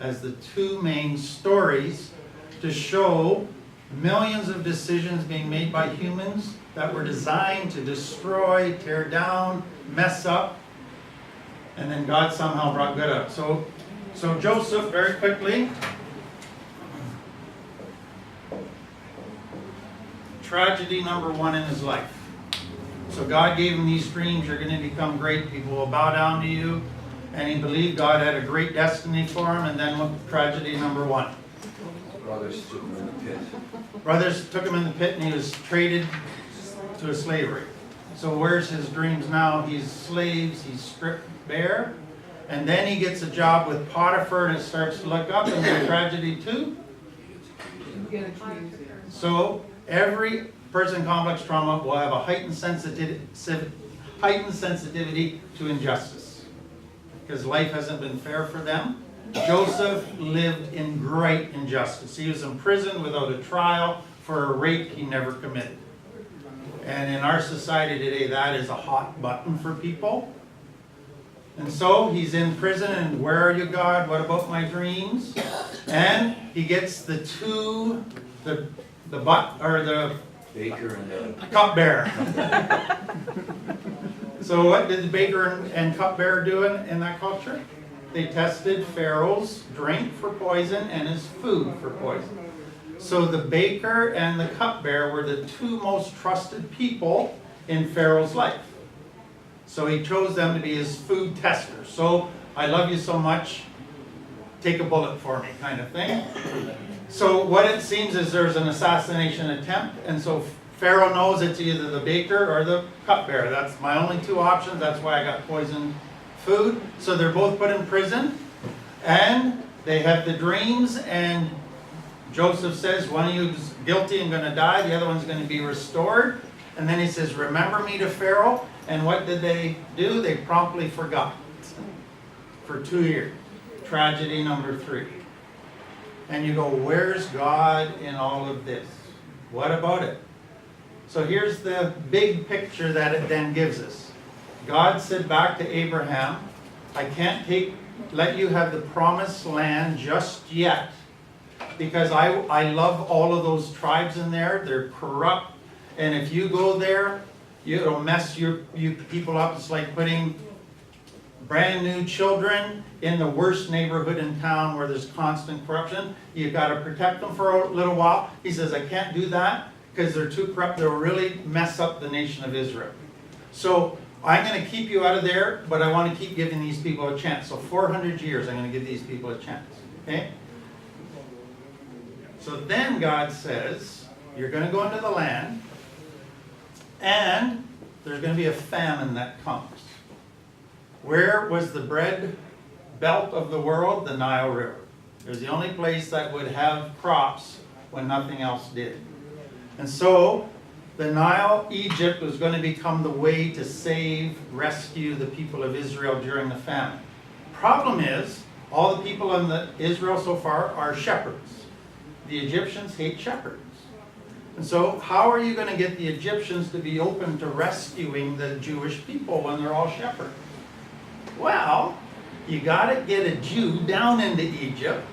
A: as the two main stories to show millions of decisions being made by humans that were designed to destroy, tear down, mess up, and then God somehow brought good out. So Joseph, very quickly, tragedy number 1 in his life. So God gave him these dreams, you're going to become great, people will bow down to you, and he believed God had a great destiny for him, and then tragedy number 1.
C: Brothers took him in the pit.
A: Brothers took him in the pit and he was traded to a slavery. So where's his dreams now? He's slaves, he's stripped bare, and then he gets a job with Potiphar and it starts to look up, and then tragedy 2. So every person in complex trauma will have a heightened sensitivity to injustice because life hasn't been fair for them. Joseph lived in great injustice. He was in prison without a trial for a rape he never committed. And in our society today, that is a hot button for people. And so he's in prison, and where are you, God? What about my dreams? And he gets the the
C: Baker and the.
A: cupbearer. So what did the baker and cupbearer do in that culture? They tested Pharaoh's drink for poison and his food for poison. So the baker and the cupbearer were the two most trusted people in Pharaoh's life. So he chose them to be his food testers. So, I love you so much, take a bullet for me kind of thing. So what it seems is there's an assassination attempt, and so Pharaoh knows it's either the baker or the cupbearer. That's my only two options. That's why I got poisoned food. So they're both put in prison, and they have the dreams, and Joseph says, one of you is guilty and going to die, the other one's going to be restored. And then he says, remember me to Pharaoh. And what did they do? They promptly forgot for 2 years. Tragedy number 3. And you go, where's God in all of this? What about it? So here's the big picture that it then gives us. God said back to Abraham, I can't let you have the promised land just yet, because I love all of those tribes in there. They're corrupt. And if you go there, it'll mess you people up. It's like putting brand new children in the worst neighborhood in town where there's constant corruption. You've got to protect them for a little while. He says, I can't do that because they're too corrupt. They'll really mess up the nation of Israel. So I'm going to keep you out of there, but I want to keep giving these people a chance. So 400 years, I'm going to give these people a chance. Okay? So then God says, you're going to go into the land, and there's going to be a famine that comes. Where was the bread belt of the world? The Nile River. It was the only place that would have crops when nothing else did. And so the Nile, Egypt, was going to become the way to save, rescue the people of Israel during the famine. Problem is, all the people in Israel so far are shepherds. The Egyptians hate shepherds. And so how are you going to get the Egyptians to be open to rescuing the Jewish people when they're all shepherds? Well, you got to get a Jew down into Egypt.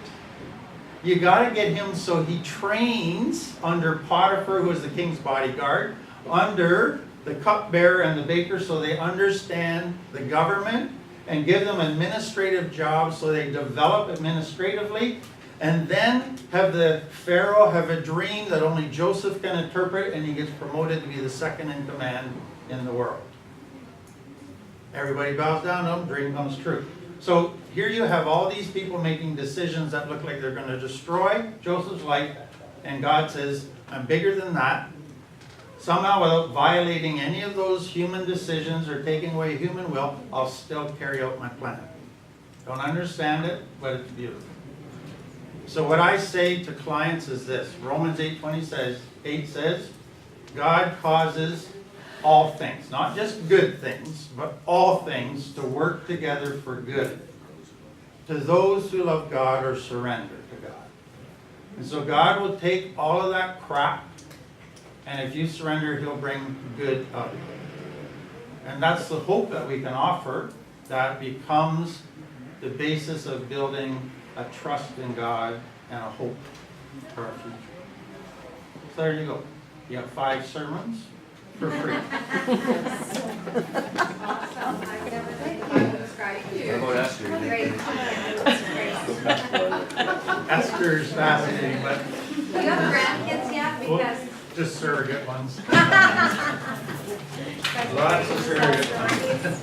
A: You got to get him so he trains under Potiphar, who is the king's bodyguard, under the cupbearer and the baker, so they understand the government, and give them administrative jobs so they develop administratively. And then have the Pharaoh have a dream that only Joseph can interpret, and he gets promoted to be the second in command in the world. Everybody bows down to him, dream comes true. So here you have all these people making decisions that look like they're going to destroy Joseph's life, and God says, I'm bigger than that. Somehow, without violating any of those human decisions or taking away human will, I'll still carry out my plan. Don't understand it, but it's beautiful. So what I say to clients is this. Romans 8:8 says, God causes all things, not just good things, but all things to work together for good to those who love God or surrender to God. And so God will take all of that crap, and if you surrender, He'll bring good out of it. And that's the hope that we can offer that becomes the basis of building a trust in God and a hope for our future. So there you go. You have 5 sermons for free.
M: Awesome. I've never read the Bible described to you.
C: How about Esther?
M: Great.
A: Esther is fascinating, but
M: Do you have grandkids yet? Because
A: just surrogate ones.
M: That's
A: Lots of surrogate ones.